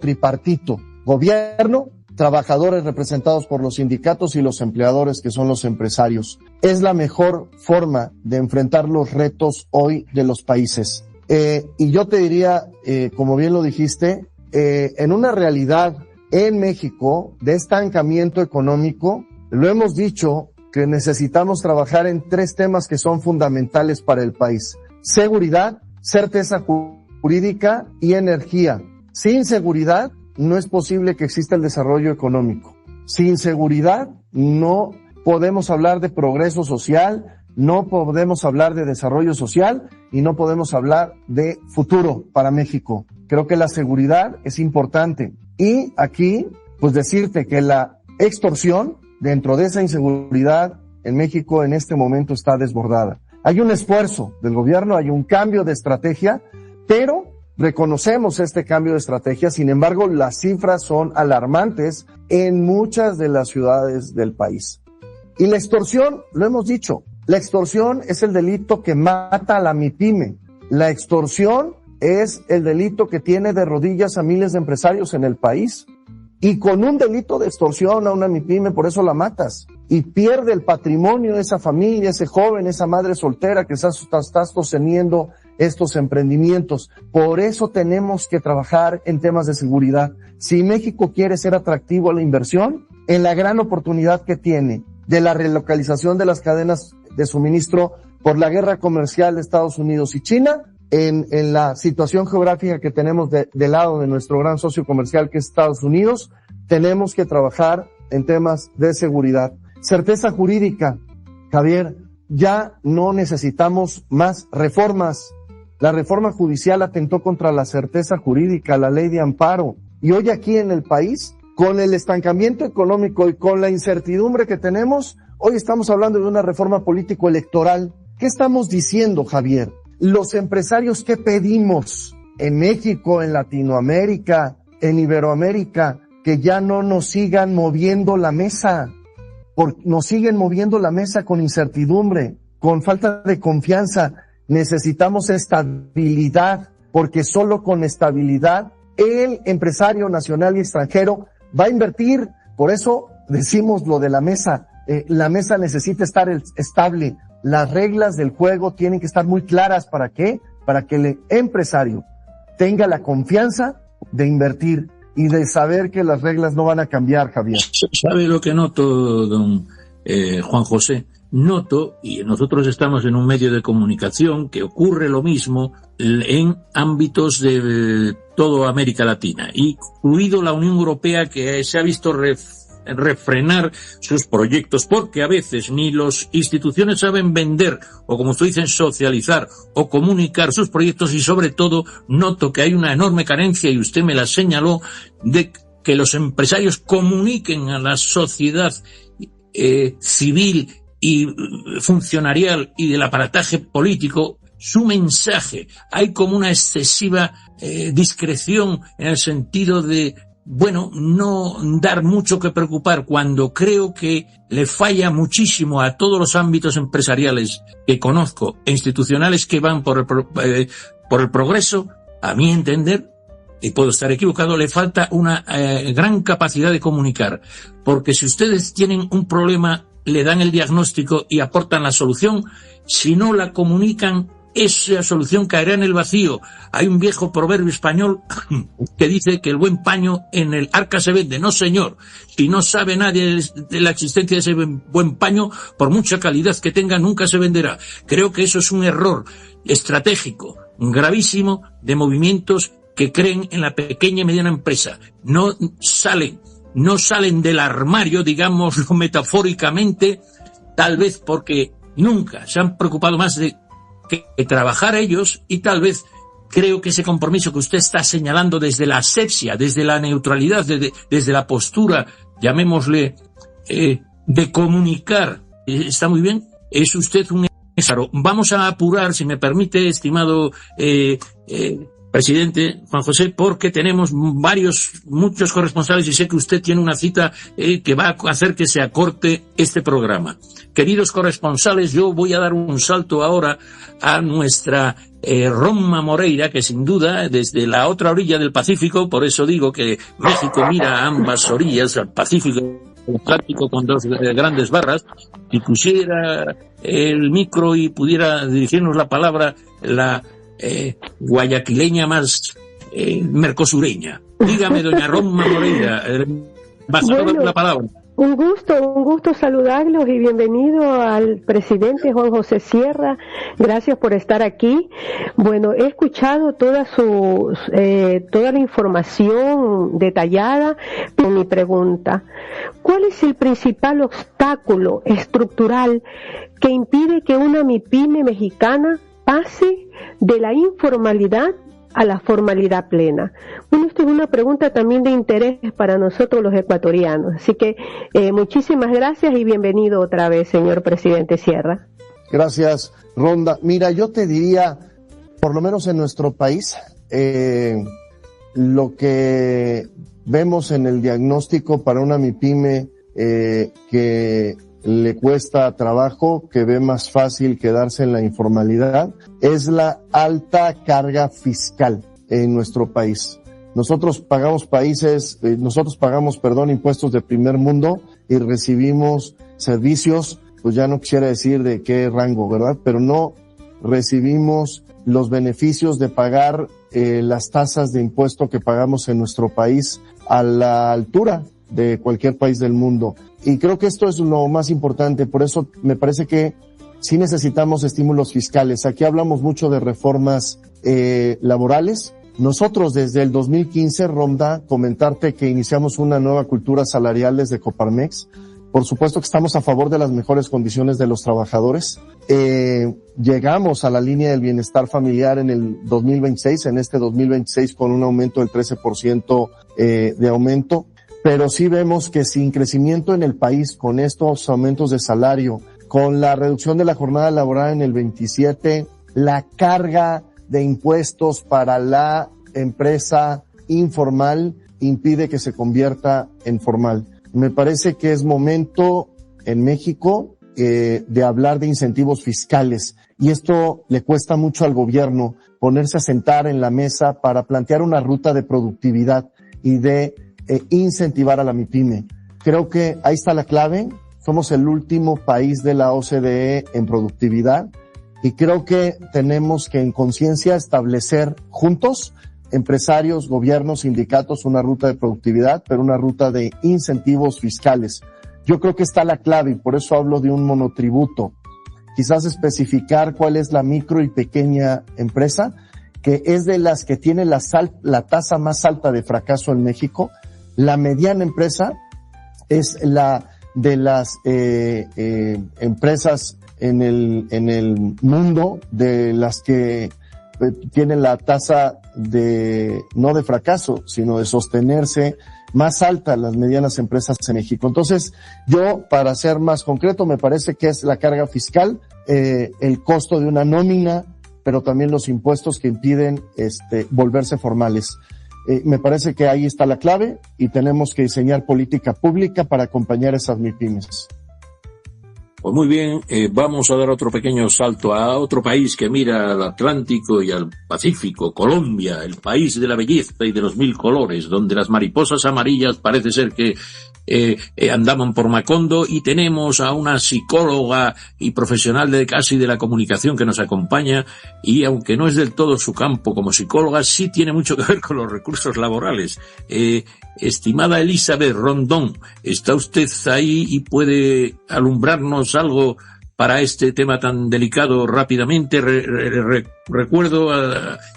tripartito: gobierno, trabajadores representados por los sindicatos y los empleadores, que son los empresarios. Es la mejor forma de enfrentar los retos hoy de los países. Y yo te diría, como bien lo dijiste, en una realidad en México de estancamiento económico, lo hemos dicho que necesitamos trabajar en 3 temas que son fundamentales para el país: seguridad, certeza jurídica y energía. Sin seguridad no es posible que exista el desarrollo económico. Sin seguridad no podemos hablar de progreso social, no podemos hablar de desarrollo social y no podemos hablar de futuro para México. Creo que la seguridad es importante. Y aquí, pues decirte que la extorsión, dentro de esa inseguridad, en México en este momento está desbordada. Hay un esfuerzo del gobierno, hay un cambio de estrategia, pero reconocemos este cambio de estrategia. Sin embargo, las cifras son alarmantes en muchas de las ciudades del país. Y la extorsión, lo hemos dicho, la extorsión es el delito que mata a la MIPYME. La extorsión es el delito que tiene de rodillas a miles de empresarios en el país. Y con un delito de extorsión a una MIPYME, por eso la matas. Y pierde el patrimonio de esa familia, ese joven, esa madre soltera que está sosteniendo estos emprendimientos. Por eso tenemos que trabajar en temas de seguridad. Si México quiere ser atractivo a la inversión, en la gran oportunidad que tiene de la relocalización de las cadenas de suministro por la guerra comercial de Estados Unidos y China, en la situación geográfica que tenemos del lado de nuestro gran socio comercial que es Estados Unidos, tenemos que trabajar en temas de seguridad. Certeza jurídica, Javier, ya no necesitamos más reformas. La reforma judicial atentó contra la certeza jurídica, la ley de amparo. Y hoy aquí en el país, con el estancamiento económico y con la incertidumbre que tenemos, hoy estamos hablando de una reforma político-electoral. ¿Qué estamos diciendo, Javier? Los empresarios, ¿qué pedimos en México, en Latinoamérica, en Iberoamérica? Que ya no nos sigan moviendo la mesa, nos siguen moviendo la mesa con incertidumbre, con falta de confianza. Necesitamos estabilidad, porque solo con estabilidad el empresario nacional y extranjero va a invertir. Por eso decimos lo de la mesa. La mesa necesita estar estable. Las reglas del juego tienen que estar muy claras. ¿Para qué? Para que el empresario tenga la confianza de invertir y de saber que las reglas no van a cambiar, Javier. ¿Sabe lo que noto, don Juan José? Noto, y nosotros estamos en un medio de comunicación, que ocurre lo mismo en ámbitos de toda América Latina, incluido la Unión Europea, que se ha visto refrenar sus proyectos, porque a veces ni las instituciones saben vender, o como ustedes dicen, socializar o comunicar sus proyectos, y sobre todo noto que hay una enorme carencia, y usted me la señaló, de que los empresarios comuniquen a la sociedad civil y funcionarial y del aparataje político su mensaje. Hay como una excesiva discreción en el sentido de no dar mucho que preocupar, cuando creo que le falla muchísimo a todos los ámbitos empresariales que conozco e institucionales que van por el progreso. A mi entender, y puedo estar equivocado, le falta una gran capacidad de comunicar, porque si ustedes tienen un problema, le dan el diagnóstico y aportan la solución. Si no la comunican, esa solución caerá en el vacío. Hay un viejo proverbio español que dice que el buen paño en el arca se vende. No, señor. Si no sabe nadie de la existencia de ese buen paño, por mucha calidad que tenga, nunca se venderá. Creo que eso es un error estratégico gravísimo de movimientos que creen en la pequeña y mediana empresa. No salen del armario, digámoslo metafóricamente, tal vez porque nunca se han preocupado más de que trabajar ellos, y tal vez creo que ese compromiso que usted está señalando desde la asepsia, desde la neutralidad, desde la postura, llamémosle, de comunicar, está muy bien. Es usted un claro. Vamos a apurar, si me permite, estimado presidente Juan José, porque tenemos muchos corresponsales y sé que usted tiene una cita que va a hacer que se acorte este programa. Queridos corresponsales, yo voy a dar un salto ahora a nuestra Roma Moreira, que sin duda desde la otra orilla del Pacífico, por eso digo que México mira a ambas orillas, al Pacífico Atlántico con dos grandes barras. Si pusiera el micro y pudiera dirigirnos la palabra la guayaquileña más mercosureña. Dígame, doña Roma Moreira, la palabra. Un gusto saludarlos y bienvenido al presidente Juan José Sierra. Gracias por estar aquí. Bueno, he escuchado toda la información detallada. Mi pregunta: ¿cuál es el principal obstáculo estructural que impide que una MIPYME mexicana pase de la informalidad a la formalidad plena? Bueno, esto es una pregunta también de interés para nosotros los ecuatorianos. Así que muchísimas gracias y bienvenido otra vez, señor presidente Sierra. Gracias, Ronda. Mira, yo te diría, por lo menos en nuestro país, lo que vemos en el diagnóstico para una MIPYME que le cuesta trabajo, que ve más fácil quedarse en la informalidad, es la alta carga fiscal en nuestro país. Nosotros pagamos impuestos de primer mundo y recibimos servicios, pues ya no quisiera decir de qué rango, ¿verdad? Pero no recibimos los beneficios de pagar las tasas de impuesto que pagamos en nuestro país a la altura de cualquier país del mundo. Y creo que esto es lo más importante, por eso me parece que sí necesitamos estímulos fiscales. Aquí hablamos mucho de reformas laborales. Nosotros desde el 2015, Ronda, comentarte que iniciamos una nueva cultura salarial desde Coparmex. Por supuesto que estamos a favor de las mejores condiciones de los trabajadores. Llegamos a la línea del bienestar familiar en el 2026, en este 2026 con un aumento del 13% de aumento. Pero sí vemos que sin crecimiento en el país, con estos aumentos de salario, con la reducción de la jornada laboral en el 27, la carga de impuestos para la empresa informal impide que se convierta en formal. Me parece que es momento en México de hablar de incentivos fiscales, y esto le cuesta mucho al gobierno ponerse a sentar en la mesa para plantear una ruta de productividad y de incentivar a la MIPYME. Creo que ahí está la clave. Somos el último país de la OCDE en productividad y creo que tenemos que en conciencia establecer juntos, empresarios, gobiernos, sindicatos, una ruta de productividad, pero una ruta de incentivos fiscales. Yo creo que está la clave y por eso hablo de un monotributo. Quizás especificar cuál es la micro y pequeña empresa, que es de las que tiene la tasa más alta de fracaso en México. La mediana empresa es la de las empresas en el mundo de las que tienen la tasa no de fracaso, sino de sostenerse más alta, las medianas empresas en México. Entonces, yo, para ser más concreto, me parece que es la carga fiscal, el costo de una nómina, pero también los impuestos que impiden volverse formales. Me parece que ahí está la clave y tenemos que diseñar política pública para acompañar a esas MIPYMES. Pues muy bien, vamos a dar otro pequeño salto a otro país que mira al Atlántico y al Pacífico, Colombia, el país de la belleza y de los 1000 colores, donde las mariposas amarillas parece ser que andaban por Macondo, y tenemos a una psicóloga y profesional casi de la comunicación que nos acompaña, y aunque no es del todo su campo como psicóloga, sí tiene mucho que ver con los recursos laborales. Estimada Elizabeth Rondón, ¿está usted ahí y puede alumbrarnos algo para este tema tan delicado rápidamente? Recuerdo,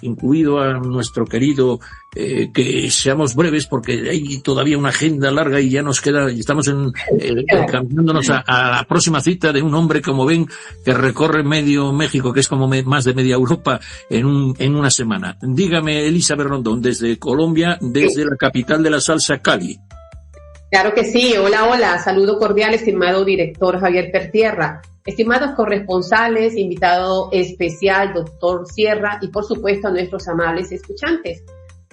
incluido a nuestro querido, que seamos breves porque hay todavía una agenda larga y ya nos queda, y estamos caminándonos a la próxima cita de un hombre, como ven, que recorre medio México, que es como más de media Europa en una semana. Dígame, Elizabeth Rondón, desde Colombia, desde la capital de la salsa, Cali. Claro que sí. Hola, saludo cordial, estimado director Javier Pertierra, estimados corresponsales, invitado especial, doctor Sierra, y por supuesto a nuestros amables escuchantes.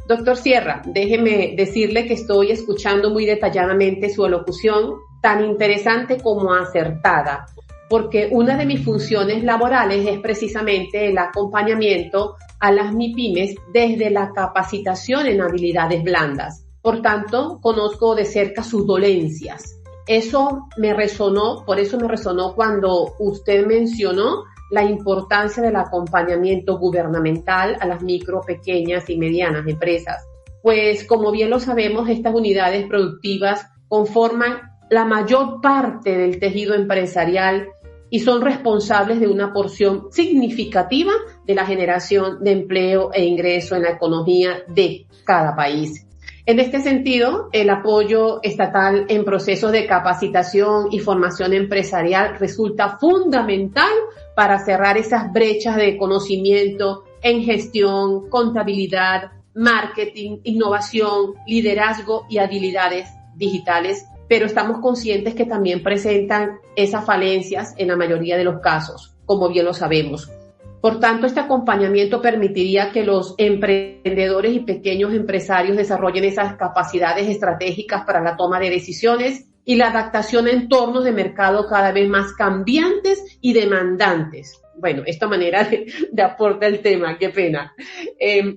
Doctor Sierra, déjeme decirle que estoy escuchando muy detalladamente su elocución, tan interesante como acertada, porque una de mis funciones laborales es precisamente el acompañamiento a las MIPYMES desde la capacitación en habilidades blandas. Por tanto, conozco de cerca sus dolencias. Por eso me resonó cuando usted mencionó la importancia del acompañamiento gubernamental a las micro, pequeñas y medianas empresas. Pues, como bien lo sabemos, estas unidades productivas conforman la mayor parte del tejido empresarial y son responsables de una porción significativa de la generación de empleo e ingreso en la economía de cada país. En este sentido, el apoyo estatal en procesos de capacitación y formación empresarial resulta fundamental para cerrar esas brechas de conocimiento en gestión, contabilidad, marketing, innovación, liderazgo y habilidades digitales, pero estamos conscientes que también presentan esas falencias en la mayoría de los casos, como bien lo sabemos. Por tanto, este acompañamiento permitiría que los emprendedores y pequeños empresarios desarrollen esas capacidades estratégicas para la toma de decisiones y la adaptación a entornos de mercado cada vez más cambiantes y demandantes. Bueno, esta manera de aportar el tema, qué pena.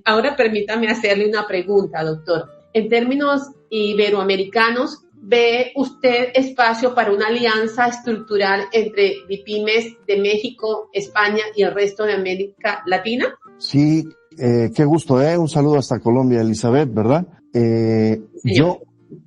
Ahora permítame hacerle una pregunta, doctor. En términos iberoamericanos, ¿ve usted espacio para una alianza estructural entre MIPYMES de México, España y el resto de América Latina? Sí, qué gusto, un saludo hasta Colombia, Elizabeth, ¿verdad? Sí.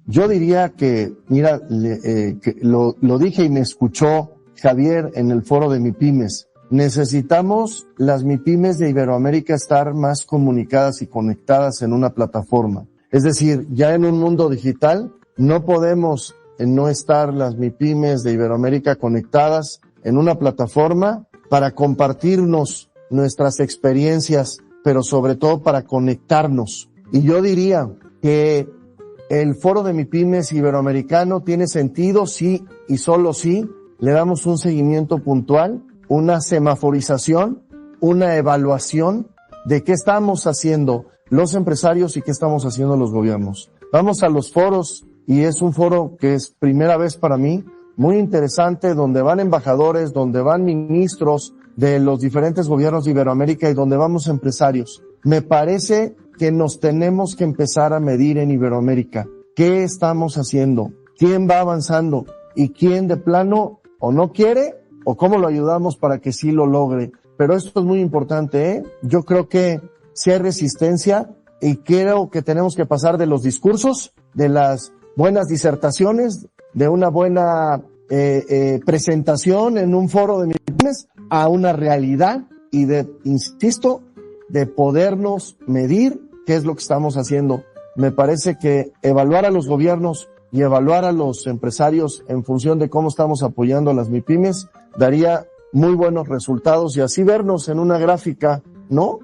Yo diría que, mira, que lo dije y me escuchó Javier en el foro de MIPYMES. Necesitamos las MIPYMES de Iberoamérica estar más comunicadas y conectadas en una plataforma. Es decir, ya en un mundo digital, no podemos no estar las MIPYMES de Iberoamérica conectadas en una plataforma para compartirnos nuestras experiencias, pero sobre todo para conectarnos. Y yo diría que el foro de MIPYMES iberoamericano tiene sentido si y solo si le damos un seguimiento puntual, una semaforización, una evaluación de qué estamos haciendo los empresarios y qué estamos haciendo los gobiernos. Vamos a los foros, y es un foro que es primera vez para mí, muy interesante, donde van embajadores, donde van ministros de los diferentes gobiernos de Iberoamérica y donde vamos empresarios. Me parece que nos tenemos que empezar a medir en Iberoamérica. ¿Qué estamos haciendo? ¿Quién va avanzando? ¿Y quién de plano o no quiere? ¿O cómo lo ayudamos para que sí lo logre? Pero esto es muy importante, Yo creo que si hay resistencia, y creo que tenemos que pasar de los discursos, de las buenas disertaciones, de una buena presentación en un foro de MIPYMES, a una realidad y insisto, de podernos medir qué es lo que estamos haciendo. Me parece que evaluar a los gobiernos y evaluar a los empresarios en función de cómo estamos apoyando a las MIPYMES daría muy buenos resultados, y así vernos en una gráfica, ¿no?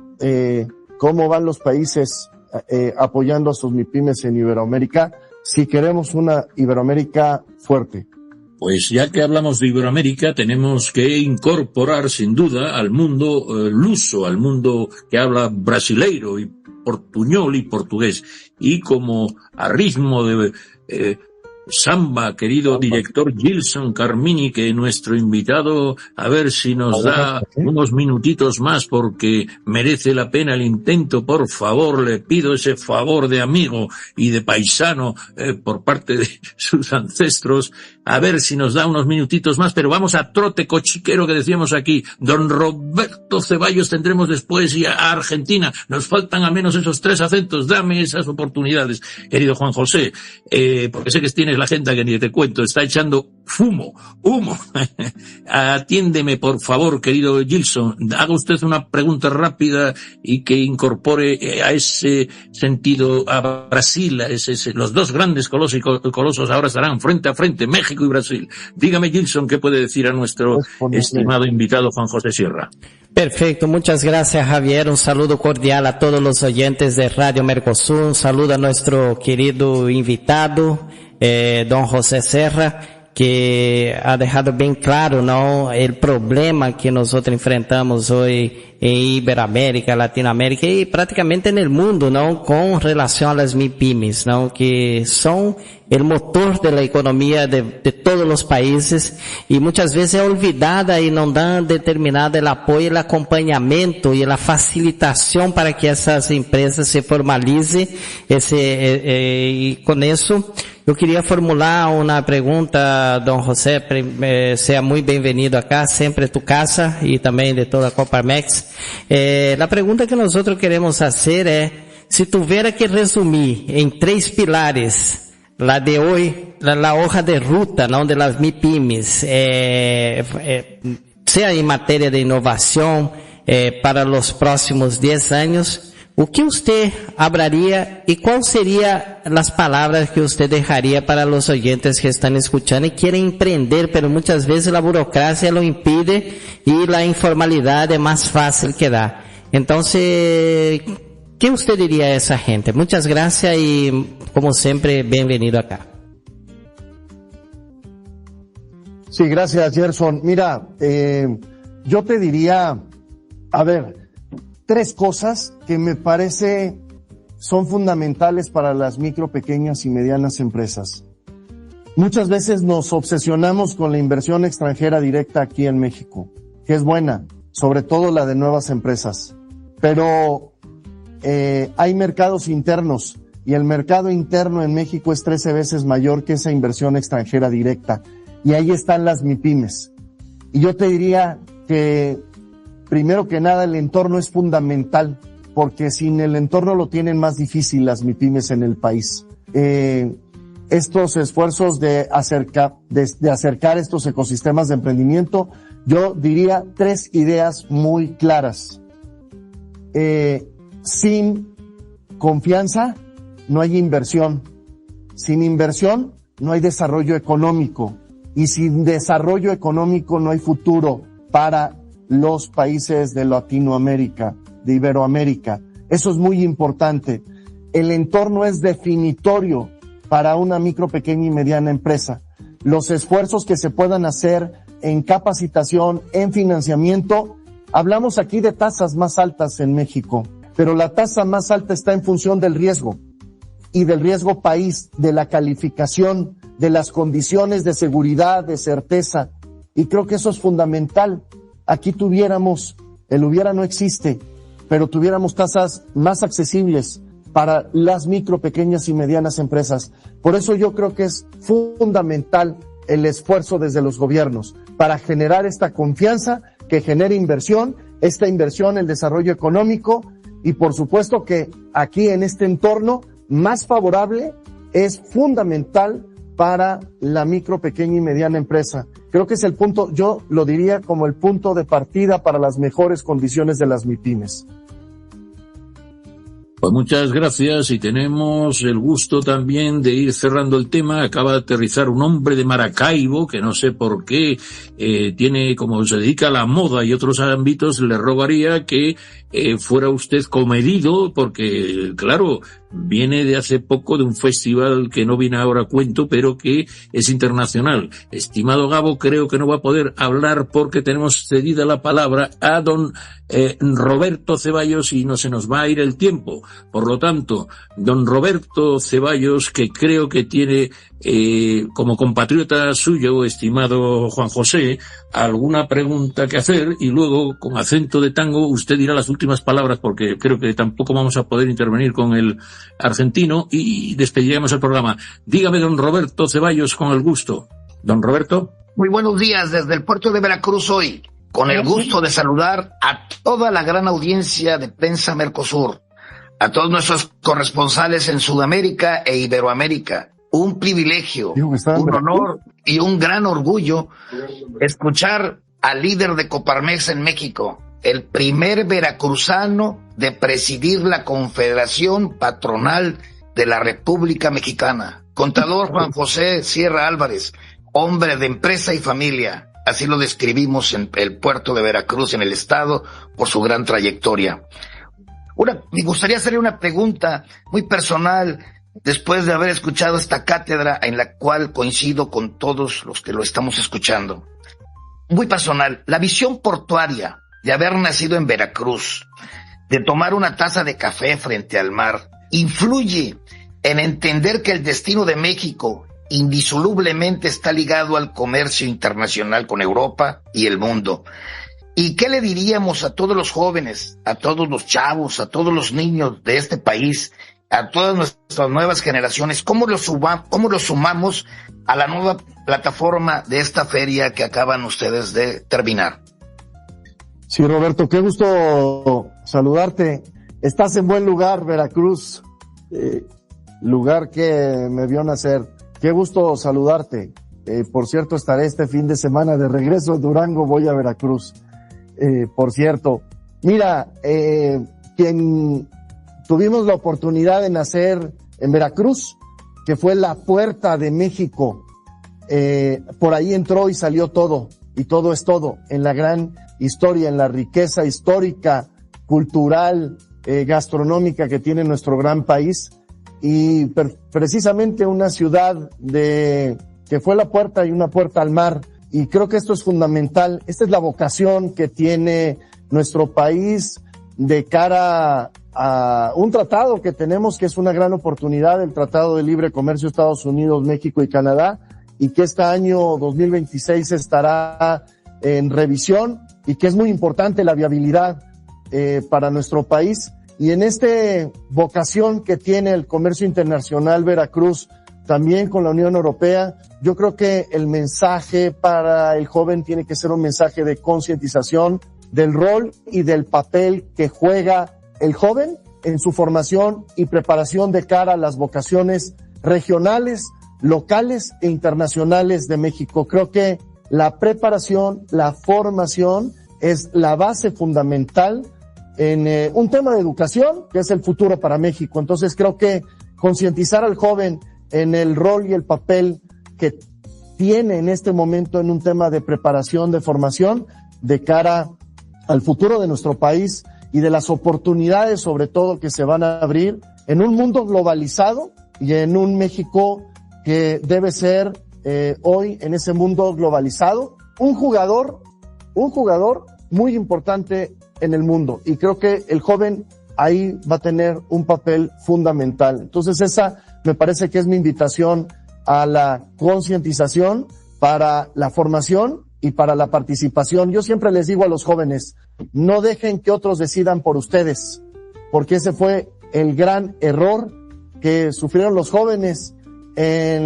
Cómo van los países apoyando a sus MIPYMES en Iberoamérica, si queremos una Iberoamérica fuerte. Pues ya que hablamos de Iberoamérica, tenemos que incorporar sin duda al mundo luso, al mundo que habla brasileiro y portuñol y portugués. Y como a ritmo de samba, querido director Gilson Carmini, que nuestro invitado, a ver si nos da unos minutitos más, porque merece la pena el intento. Por favor, le pido ese favor de amigo y de paisano por parte de sus ancestros, a ver si nos da unos minutitos más, pero vamos a trote cochiquero que decíamos aquí. Don Roberto Ceballos tendremos después, y a Argentina. Nos faltan al menos esos 3 acentos. Dame esas oportunidades, querido Juan José, porque sé que tienes la agenda que ni te cuento, está echando humo. Atiéndeme, por favor, querido Gilson. Haga usted una pregunta rápida y que incorpore a ese sentido a Brasil, los 2 grandes colosos ahora estarán frente a frente, México y Brasil. Dígame, Gilson, ¿qué puede decir a nuestro estimado invitado Juan José Sierra? Perfecto, muchas gracias, Javier. Un saludo cordial a todos los oyentes de Radio Mercosur. Un saludo a nuestro querido invitado, don José Sierra, que ha dejado bien claro, ¿no?, el problema que nosotros enfrentamos hoy en Iberoamérica, Latinoamérica y prácticamente en el mundo, ¿no?, con relación a las MIPYMES, ¿no?, que son el motor de la economía de todos los países y muchas veces es olvidada y no dan determinado el apoyo, el acompañamiento y la facilitación para que esas empresas se formalicen. Y con eso yo quería formular una pregunta, don José, sea muy bienvenido acá, siempre tu casa y también de toda Coparmex. La pregunta que nosotros queremos hacer es, si tuviera que resumir en 3 pilares la de hoy, la hoja de ruta, ¿no?, de las MIPYMES, sea en materia de innovación, para los próximos 10 años, ¿o qué usted hablaría y cuáles serían las palabras que usted dejaría para los oyentes que están escuchando y quieren emprender, pero muchas veces la burocracia lo impide y la informalidad es más fácil que da? Entonces, ¿qué usted diría a esa gente? Muchas gracias y, como siempre, bienvenido acá. Sí, gracias, Gerson. Mira, yo te diría, a ver, 3 cosas que me parece son fundamentales para las micro, pequeñas y medianas empresas. Muchas veces nos obsesionamos con la inversión extranjera directa aquí en México, que es buena, sobre todo la de nuevas empresas. Pero hay mercados internos y el mercado interno en México es 13 veces mayor que esa inversión extranjera directa. Y ahí están las MIPYMES. Y yo te diría que, primero que nada, el entorno es fundamental, porque sin el entorno lo tienen más difícil las MIPYMES en el país. Estos esfuerzos de acercar estos ecosistemas de emprendimiento, yo diría 3 ideas muy claras. Sin confianza no hay inversión. Sin inversión no hay desarrollo económico. Y sin desarrollo económico no hay futuro para los países de Latinoamérica, de Iberoamérica. Eso es muy importante. El entorno es definitorio para una micro, pequeña y mediana empresa. Los esfuerzos que se puedan hacer en capacitación, en financiamiento, hablamos aquí de tasas más altas en México, pero la tasa más alta está en función del riesgo y del riesgo país, de la calificación, de las condiciones de seguridad, de certeza, y creo que eso es fundamental. Aquí tuviéramos, el hubiera no existe, pero tuviéramos tasas más accesibles para las micro, pequeñas y medianas empresas. Por eso yo creo que es fundamental el esfuerzo desde los gobiernos para generar esta confianza que genere inversión, esta inversión, el desarrollo económico, y por supuesto que aquí en este entorno más favorable es fundamental para la micro, pequeña y mediana empresa. Creo que es el punto, yo lo diría como el punto de partida para las mejores condiciones de las MIPYMES. Pues muchas gracias, y tenemos el gusto también de ir cerrando el tema. Acaba de aterrizar un hombre de Maracaibo, que no sé por qué, tiene, como se dedica a la moda y otros ámbitos, le rogaría que fuera usted comedido, porque, claro, viene de hace poco de un festival que no viene ahora a cuento, pero que es internacional. Estimado Gabo, creo que no va a poder hablar porque tenemos cedida la palabra a don Roberto Ceballos y no se nos va a ir el tiempo. Por lo tanto, don Roberto Ceballos, que creo que tiene como compatriota suyo, estimado Juan José, alguna pregunta que hacer, y luego, con acento de tango, usted dirá las últimas palabras, porque creo que tampoco vamos a poder intervenir con el argentino, y despediremos el programa. Dígame, don Roberto Ceballos, con el gusto. Don Roberto. Muy buenos días desde el puerto de Veracruz hoy, con el gusto de saludar a toda la gran audiencia de Prensa Mercosur, a todos nuestros corresponsales en Sudamérica e Iberoamérica. Un privilegio, un honor y un gran orgullo escuchar al líder de Coparmex en México, el primer veracruzano de presidir la Confederación Patronal de la República Mexicana, contador Juan José Sierra Álvarez, hombre de empresa y familia. Así lo describimos en el puerto de Veracruz, en el estado, por su gran trayectoria. Me gustaría hacerle una pregunta muy personal, después de haber escuchado esta cátedra en la cual coincido con todos los que lo estamos escuchando. Muy personal, la visión portuaria de haber nacido en Veracruz, de tomar una taza de café frente al mar, influye en entender que el destino de México indisolublemente está ligado al comercio internacional con Europa y el mundo. ¿Y qué le diríamos a todos los jóvenes, a todos los chavos, a todos los niños de este país, a todas nuestras nuevas generaciones? ¿Cómo lo sumamos a la nueva plataforma de esta feria que acaban ustedes de terminar? Sí, Roberto, qué gusto saludarte. Estás en buen lugar, Veracruz, lugar que me vio nacer. Qué gusto saludarte. Por cierto, estaré este fin de semana de regreso de Durango, voy a Veracruz. Por cierto, mira, quien tuvimos la oportunidad de nacer en Veracruz, que fue la puerta de México, por ahí entró y salió todo, y todo es todo, en la gran historia, en la riqueza histórica, cultural, gastronómica que tiene nuestro gran país, y precisamente una ciudad que fue la puerta y una puerta al mar, y creo que esto es fundamental. Esta es la vocación que tiene nuestro país de cara a un tratado que tenemos, que es una gran oportunidad, el Tratado de Libre Comercio Estados Unidos, México y Canadá, y que este año 2026 estará en revisión, y que es muy importante la viabilidad para nuestro país. Y en esta vocación que tiene el comercio internacional Veracruz, también con la Unión Europea, yo creo que el mensaje para el joven tiene que ser un mensaje de concientización del rol y del papel que juega el joven en su formación y preparación de cara a las vocaciones regionales, locales e internacionales de México. Creo que la preparación, la formación es la base fundamental en un tema de educación que es el futuro para México. Entonces creo que concientizar al joven en el rol y el papel que tiene en este momento en un tema de preparación, de formación, de cara al futuro de nuestro país y de las oportunidades sobre todo que se van a abrir en un mundo globalizado y en un México que debe ser hoy en ese mundo globalizado un jugador muy importante en el mundo, y creo que el joven ahí va a tener un papel fundamental. Entonces esa me parece que es mi invitación a la concientización para la formación y para la participación. Yo siempre les digo a los jóvenes, no dejen que otros decidan por ustedes, porque ese fue el gran error que sufrieron los jóvenes en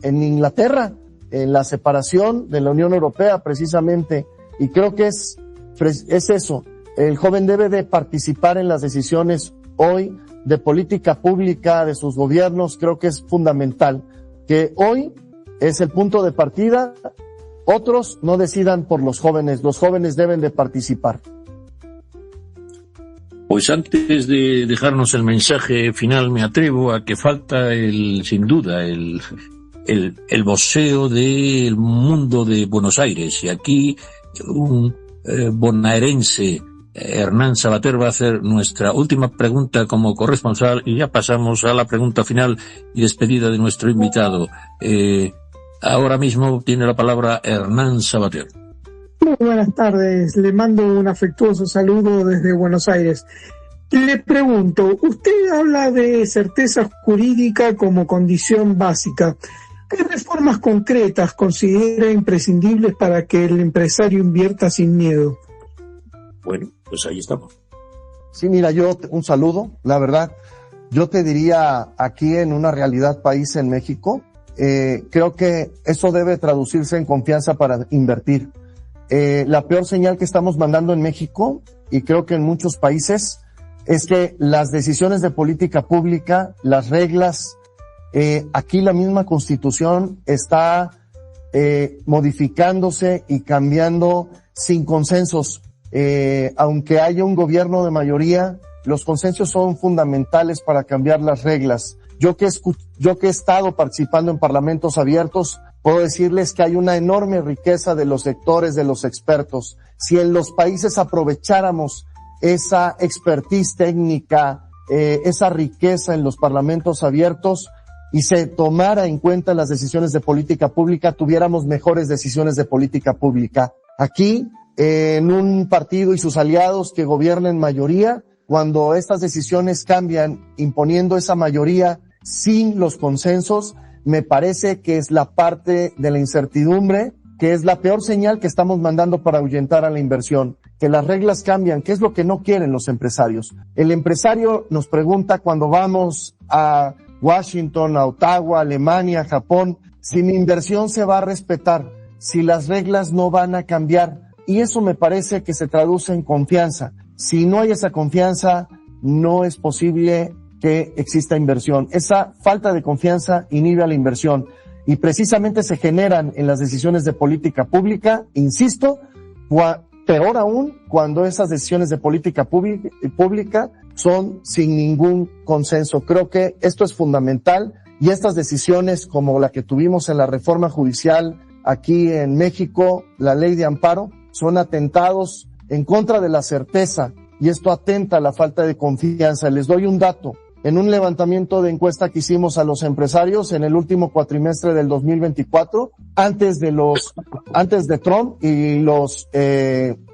Inglaterra, en la separación de la Unión Europea precisamente, y creo que es eso. El joven debe de participar en las decisiones hoy de política pública de sus gobiernos. Creo que es fundamental que hoy es el punto de partida. Otros no decidan por los jóvenes deben de participar. Pues antes de dejarnos el mensaje final, me atrevo a que falta sin duda el voceo del mundo de Buenos Aires, y aquí un bonaerense Hernán Sabater va a hacer nuestra última pregunta como corresponsal y ya pasamos a la pregunta final y despedida de nuestro invitado. Ahora mismo tiene la palabra Hernán Sabater. Muy buenas tardes, le mando un afectuoso saludo desde Buenos Aires. Le pregunto, usted habla de certeza jurídica como condición básica. ¿Qué reformas concretas considera imprescindibles para que el empresario invierta sin miedo? Bueno, pues ahí estamos. Sí, mira, un saludo, la verdad. Yo te diría, aquí en una realidad país en México, creo que eso debe traducirse en confianza para invertir. La peor señal que estamos mandando en México, y creo que en muchos países, es que las decisiones de política pública, las reglas, aquí la misma Constitución está modificándose y cambiando sin consensos. Aunque haya un gobierno de mayoría, los consensos son fundamentales para cambiar las reglas. Yo que he estado participando en parlamentos abiertos, puedo decirles que hay una enorme riqueza de los sectores, de los expertos. Si en los países aprovecháramos esa expertise técnica, esa riqueza en los parlamentos abiertos y se tomara en cuenta las decisiones de política pública, tuviéramos mejores decisiones de política pública. Aquí, en un partido y sus aliados que gobiernen mayoría, cuando estas decisiones cambian imponiendo esa mayoría sin los consensos, me parece que es la parte de la incertidumbre, que es la peor señal que estamos mandando para ahuyentar a la inversión, que las reglas cambian, que es lo que no quieren los empresarios. El empresario nos pregunta cuando vamos a Washington, a Ottawa, Alemania, Japón, si mi inversión se va a respetar, si las reglas no van a cambiar, y eso me parece que se traduce en confianza. Si no hay esa confianza, no es posible que exista inversión. Esa falta de confianza inhibe a la inversión y precisamente se generan en las decisiones de política pública, insisto, peor aún cuando esas decisiones de política pública son sin ningún consenso. Creo que esto es fundamental y estas decisiones como la que tuvimos en la reforma judicial aquí en México, la ley de amparo, son atentados en contra de la certeza y esto atenta a la falta de confianza. Les doy un dato. En un levantamiento de encuesta que hicimos a los empresarios en el último cuatrimestre del 2024, antes de Trump y los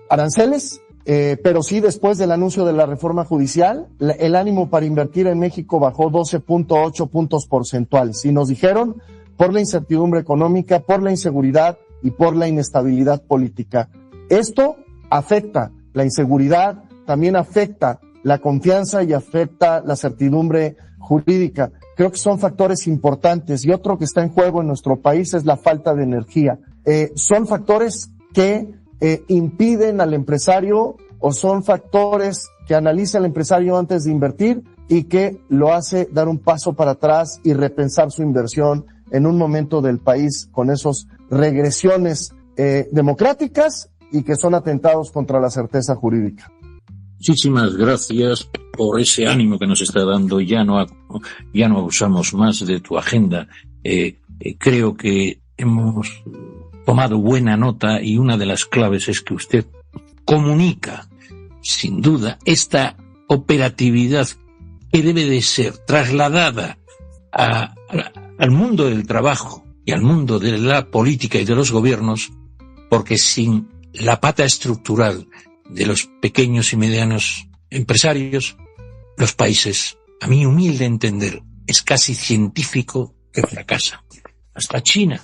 aranceles, pero sí después del anuncio de la reforma judicial, el ánimo para invertir en México bajó 12.8 puntos porcentuales. Y nos dijeron, por la incertidumbre económica, por la inseguridad y por la inestabilidad política. Esto afecta la inseguridad, también afecta la confianza y afecta la certidumbre jurídica. Creo que son factores importantes y otro que está en juego en nuestro país es la falta de energía. Son factores que impiden al empresario o son factores que analiza el empresario antes de invertir y que lo hace dar un paso para atrás y repensar su inversión en un momento del país con esas regresiones democráticas y que son atentados contra la certeza jurídica. Muchísimas gracias por ese ánimo que nos está dando. Ya no abusamos más de tu agenda. Creo que hemos tomado buena nota y una de las claves es que usted comunica, sin duda, esta operatividad que debe de ser trasladada al mundo del trabajo y al mundo de la política y de los gobiernos, porque sin la pata estructural de los pequeños y medianos empresarios, los países, a mi humilde entender, es casi científico que fracasa. Hasta China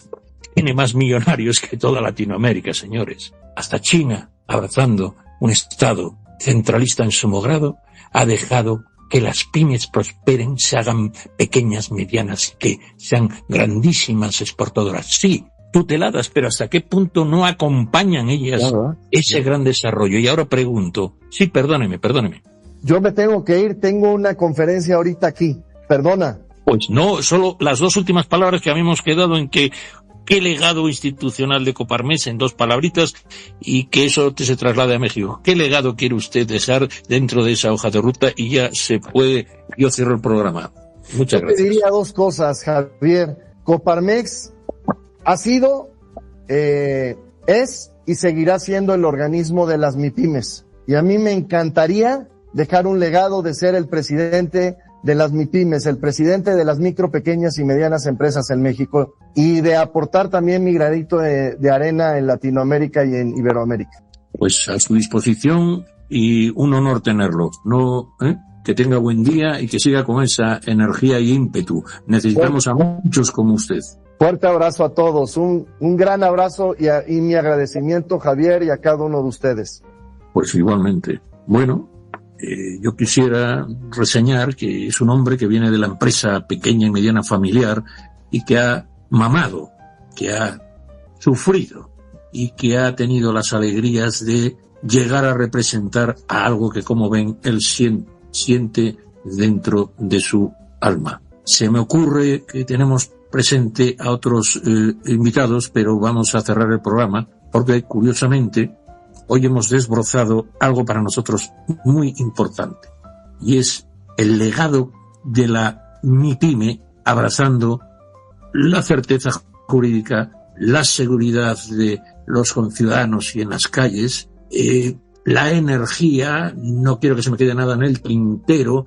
tiene más millonarios que toda Latinoamérica, señores. Hasta China, abrazando un Estado centralista en sumo grado, ha dejado que las pymes prosperen, se hagan pequeñas, medianas y que sean grandísimas exportadoras. Sí, tuteladas, pero ¿hasta qué punto no acompañan ellas ese gran desarrollo? Y ahora pregunto, sí, perdóneme. Yo me tengo que ir, tengo una conferencia ahorita aquí, perdona. Pues no, solo las dos últimas palabras que habíamos quedado en que qué legado institucional de Coparmex en dos palabritas y que eso se traslade a México. ¿Qué legado quiere usted dejar dentro de esa hoja de ruta? Y ya se puede, yo cierro el programa. Muchas gracias. Te diría dos cosas, Javier. Coparmex ha sido, es y seguirá siendo el organismo de las MIPYMES. y a mí me encantaría dejar un legado de ser el presidente de las MIPYMES, el presidente de las micro, pequeñas y medianas empresas en México, y de aportar también mi granito de arena en Latinoamérica y en Iberoamérica. Pues a su disposición y un honor tenerlo. Que tenga buen día y que siga con esa energía y ímpetu. Necesitamos a muchos como usted. Fuerte abrazo a todos, un gran abrazo y mi agradecimiento, Javier, y a cada uno de ustedes. Pues igualmente. Bueno, yo quisiera reseñar que es un hombre que viene de la empresa pequeña y mediana familiar y que ha mamado, que ha sufrido y que ha tenido las alegrías de llegar a representar a algo que, como ven, él siente dentro de su alma. Se me ocurre que tenemos presente a otros invitados, pero vamos a cerrar el programa porque, curiosamente, hoy hemos desbrozado algo para nosotros muy importante, y es el legado de la MIPYME abrazando la certeza jurídica, la seguridad de los conciudadanos y en las calles, la energía, no quiero que se me quede nada en el tintero,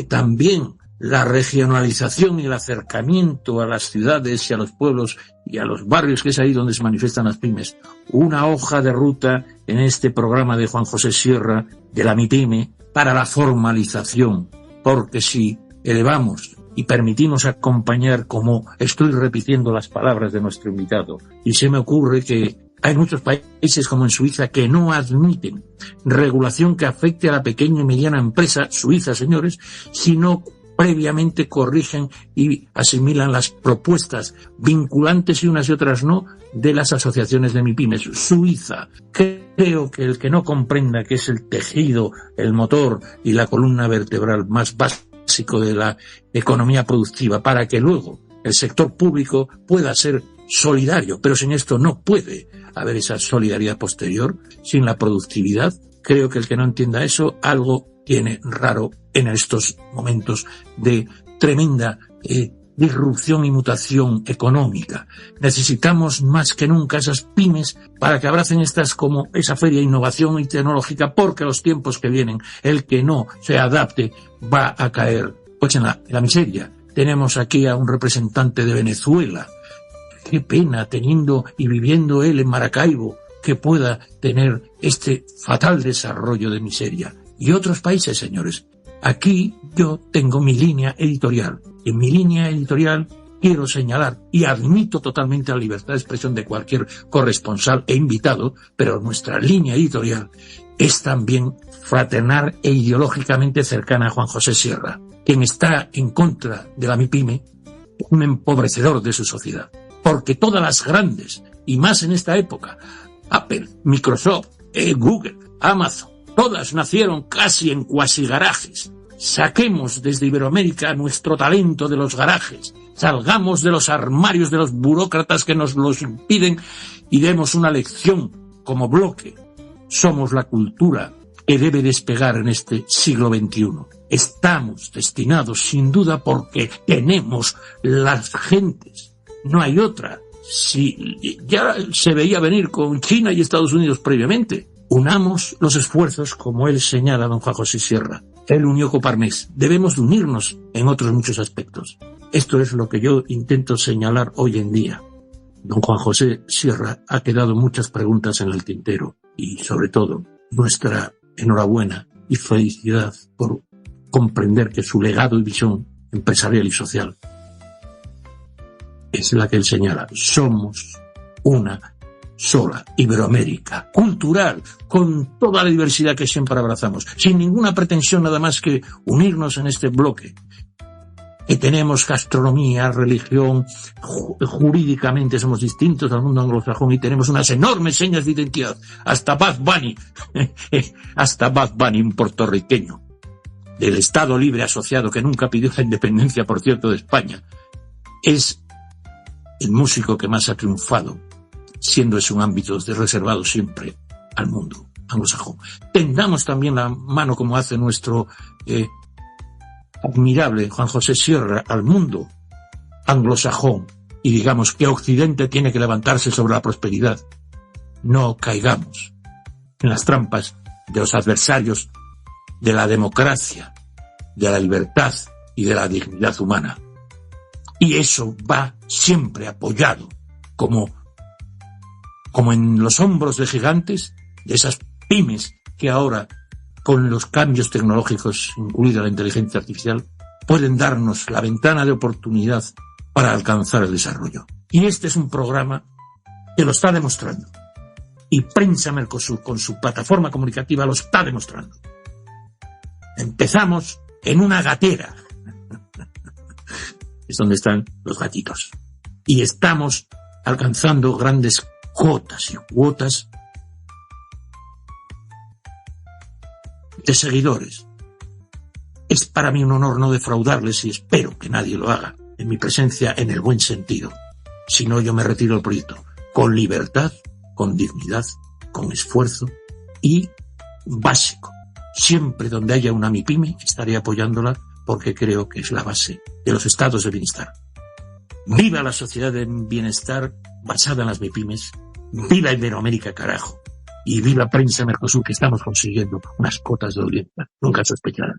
también la regionalización y el acercamiento a las ciudades y a los pueblos y a los barrios, que es ahí donde se manifiestan las pymes. Una hoja de ruta en este programa de Juan José Sierra, de la MIPYME, para la formalización, porque si elevamos y permitimos acompañar, como estoy repitiendo las palabras de nuestro invitado, y se me ocurre que hay muchos países como en Suiza que no admiten regulación que afecte a la pequeña y mediana empresa, Suiza, señores, sino previamente corrigen y asimilan las propuestas vinculantes y unas y otras no de las asociaciones de MIPYMES. Suiza. Creo que el que no comprenda que es el tejido, el motor y la columna vertebral más básico de la economía productiva, para que luego el sector público pueda ser solidario, pero sin esto no puede haber esa solidaridad posterior, sin la productividad. Creo que el que no entienda eso, algo tiene raro en estos momentos de tremenda disrupción y mutación económica. Necesitamos más que nunca esas pymes para que abracen estas como esa feria de innovación y tecnológica, porque los tiempos que vienen, el que no se adapte va a caer pues en la miseria. Tenemos aquí a un representante de Venezuela. Qué pena, teniendo y viviendo él en Maracaibo, que pueda tener este fatal desarrollo de miseria. Y otros países, señores. Aquí yo tengo mi línea editorial. En mi línea editorial quiero señalar, y admito totalmente la libertad de expresión de cualquier corresponsal e invitado, pero nuestra línea editorial es también fraternal e ideológicamente cercana a Juan José Sierra, quien está en contra de la MIPYME, un empobrecedor de su sociedad. Porque todas las grandes, y más en esta época, Apple, Microsoft, Google, Amazon, todas nacieron casi en cuasi garajes. Saquemos desde Iberoamérica nuestro talento de los garajes, salgamos de los armarios de los burócratas que nos los impiden y demos una lección como bloque. Somos la cultura que debe despegar en este siglo XXI. Estamos destinados, sin duda, porque tenemos las gentes. No hay otra. Si ya se veía venir con China y Estados Unidos previamente. Unamos los esfuerzos, como él señala, don Juan José Sierra. Él unió Coparmex. Debemos de unirnos en otros muchos aspectos. Esto es lo que yo intento señalar hoy en día. Don Juan José Sierra ha quedado muchas preguntas en el tintero y, sobre todo, nuestra enhorabuena y felicidad por comprender que su legado y visión empresarial y social es la que él señala. Somos una sola Iberoamérica, cultural, con toda la diversidad que siempre abrazamos, sin ninguna pretensión nada más que unirnos en este bloque. Que tenemos gastronomía, religión, jurídicamente somos distintos al mundo anglosajón y tenemos unas enormes señas de identidad. Hasta Bad Bunny, un puertorriqueño, del Estado Libre Asociado, que nunca pidió la independencia, por cierto, de España, es el músico que más ha triunfado, siendo ese un ámbito reservado siempre al mundo anglosajón. Tendamos también la mano, como hace nuestro admirable Juan José Sierra, al mundo anglosajón y digamos que Occidente tiene que levantarse sobre la prosperidad. No caigamos en las trampas de los adversarios de la democracia, de la libertad y de la dignidad humana. Y eso va siempre apoyado, como en los hombros de gigantes, de esas pymes que ahora, con los cambios tecnológicos, incluida la inteligencia artificial, pueden darnos la ventana de oportunidad para alcanzar el desarrollo. Y este es un programa que lo está demostrando. Y Prensa Mercosur, con su plataforma comunicativa, lo está demostrando. Empezamos en una gatera. Es donde están los gatitos. Y estamos alcanzando grandes cuotas y cuotas de seguidores. Es para mí un honor no defraudarles y espero que nadie lo haga en mi presencia en el buen sentido. Si no, yo me retiro del proyecto con libertad, con dignidad, con esfuerzo y básico. Siempre donde haya una MIPYME estaré apoyándola porque creo que es la base de los estados de bienestar. ¡Viva la sociedad de bienestar basada en las MIPYMES! ¡Viva Iberoamérica, carajo! Y viva Prensa Mercosur, que estamos consiguiendo unas cotas de audiencia nunca sospechadas.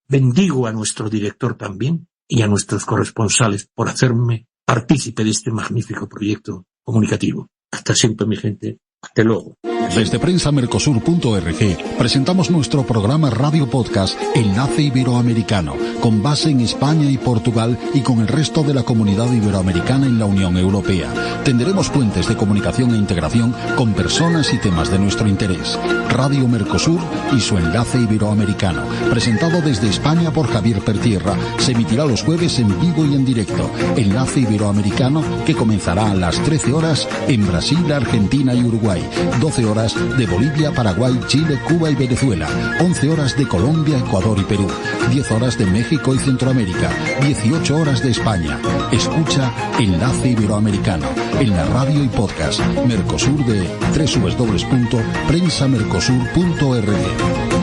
Bendigo a nuestro director también y a nuestros corresponsales por hacerme partícipe de este magnífico proyecto comunicativo. Hasta siempre, mi gente. Hasta luego. Desde prensamercosur.org presentamos nuestro programa Radio Podcast Enlace Iberoamericano, con base en España y Portugal y con el resto de la comunidad iberoamericana en la Unión Europea. Tendremos puentes de comunicación e integración con personas y temas de nuestro interés. Radio Mercosur y su Enlace Iberoamericano, presentado desde España por Javier Pertierra, se emitirá los jueves en vivo y en directo. Enlace Iberoamericano, que comenzará a las 13 horas en Brasil, Argentina y Uruguay, 12 horas de Bolivia, Paraguay, Chile, Cuba y Venezuela, 11 horas de Colombia, Ecuador y Perú, 10 horas de México y Centroamérica, 18 horas de España. Escucha Enlace Iberoamericano en la radio y podcast Mercosur de www.prensamercosur.org.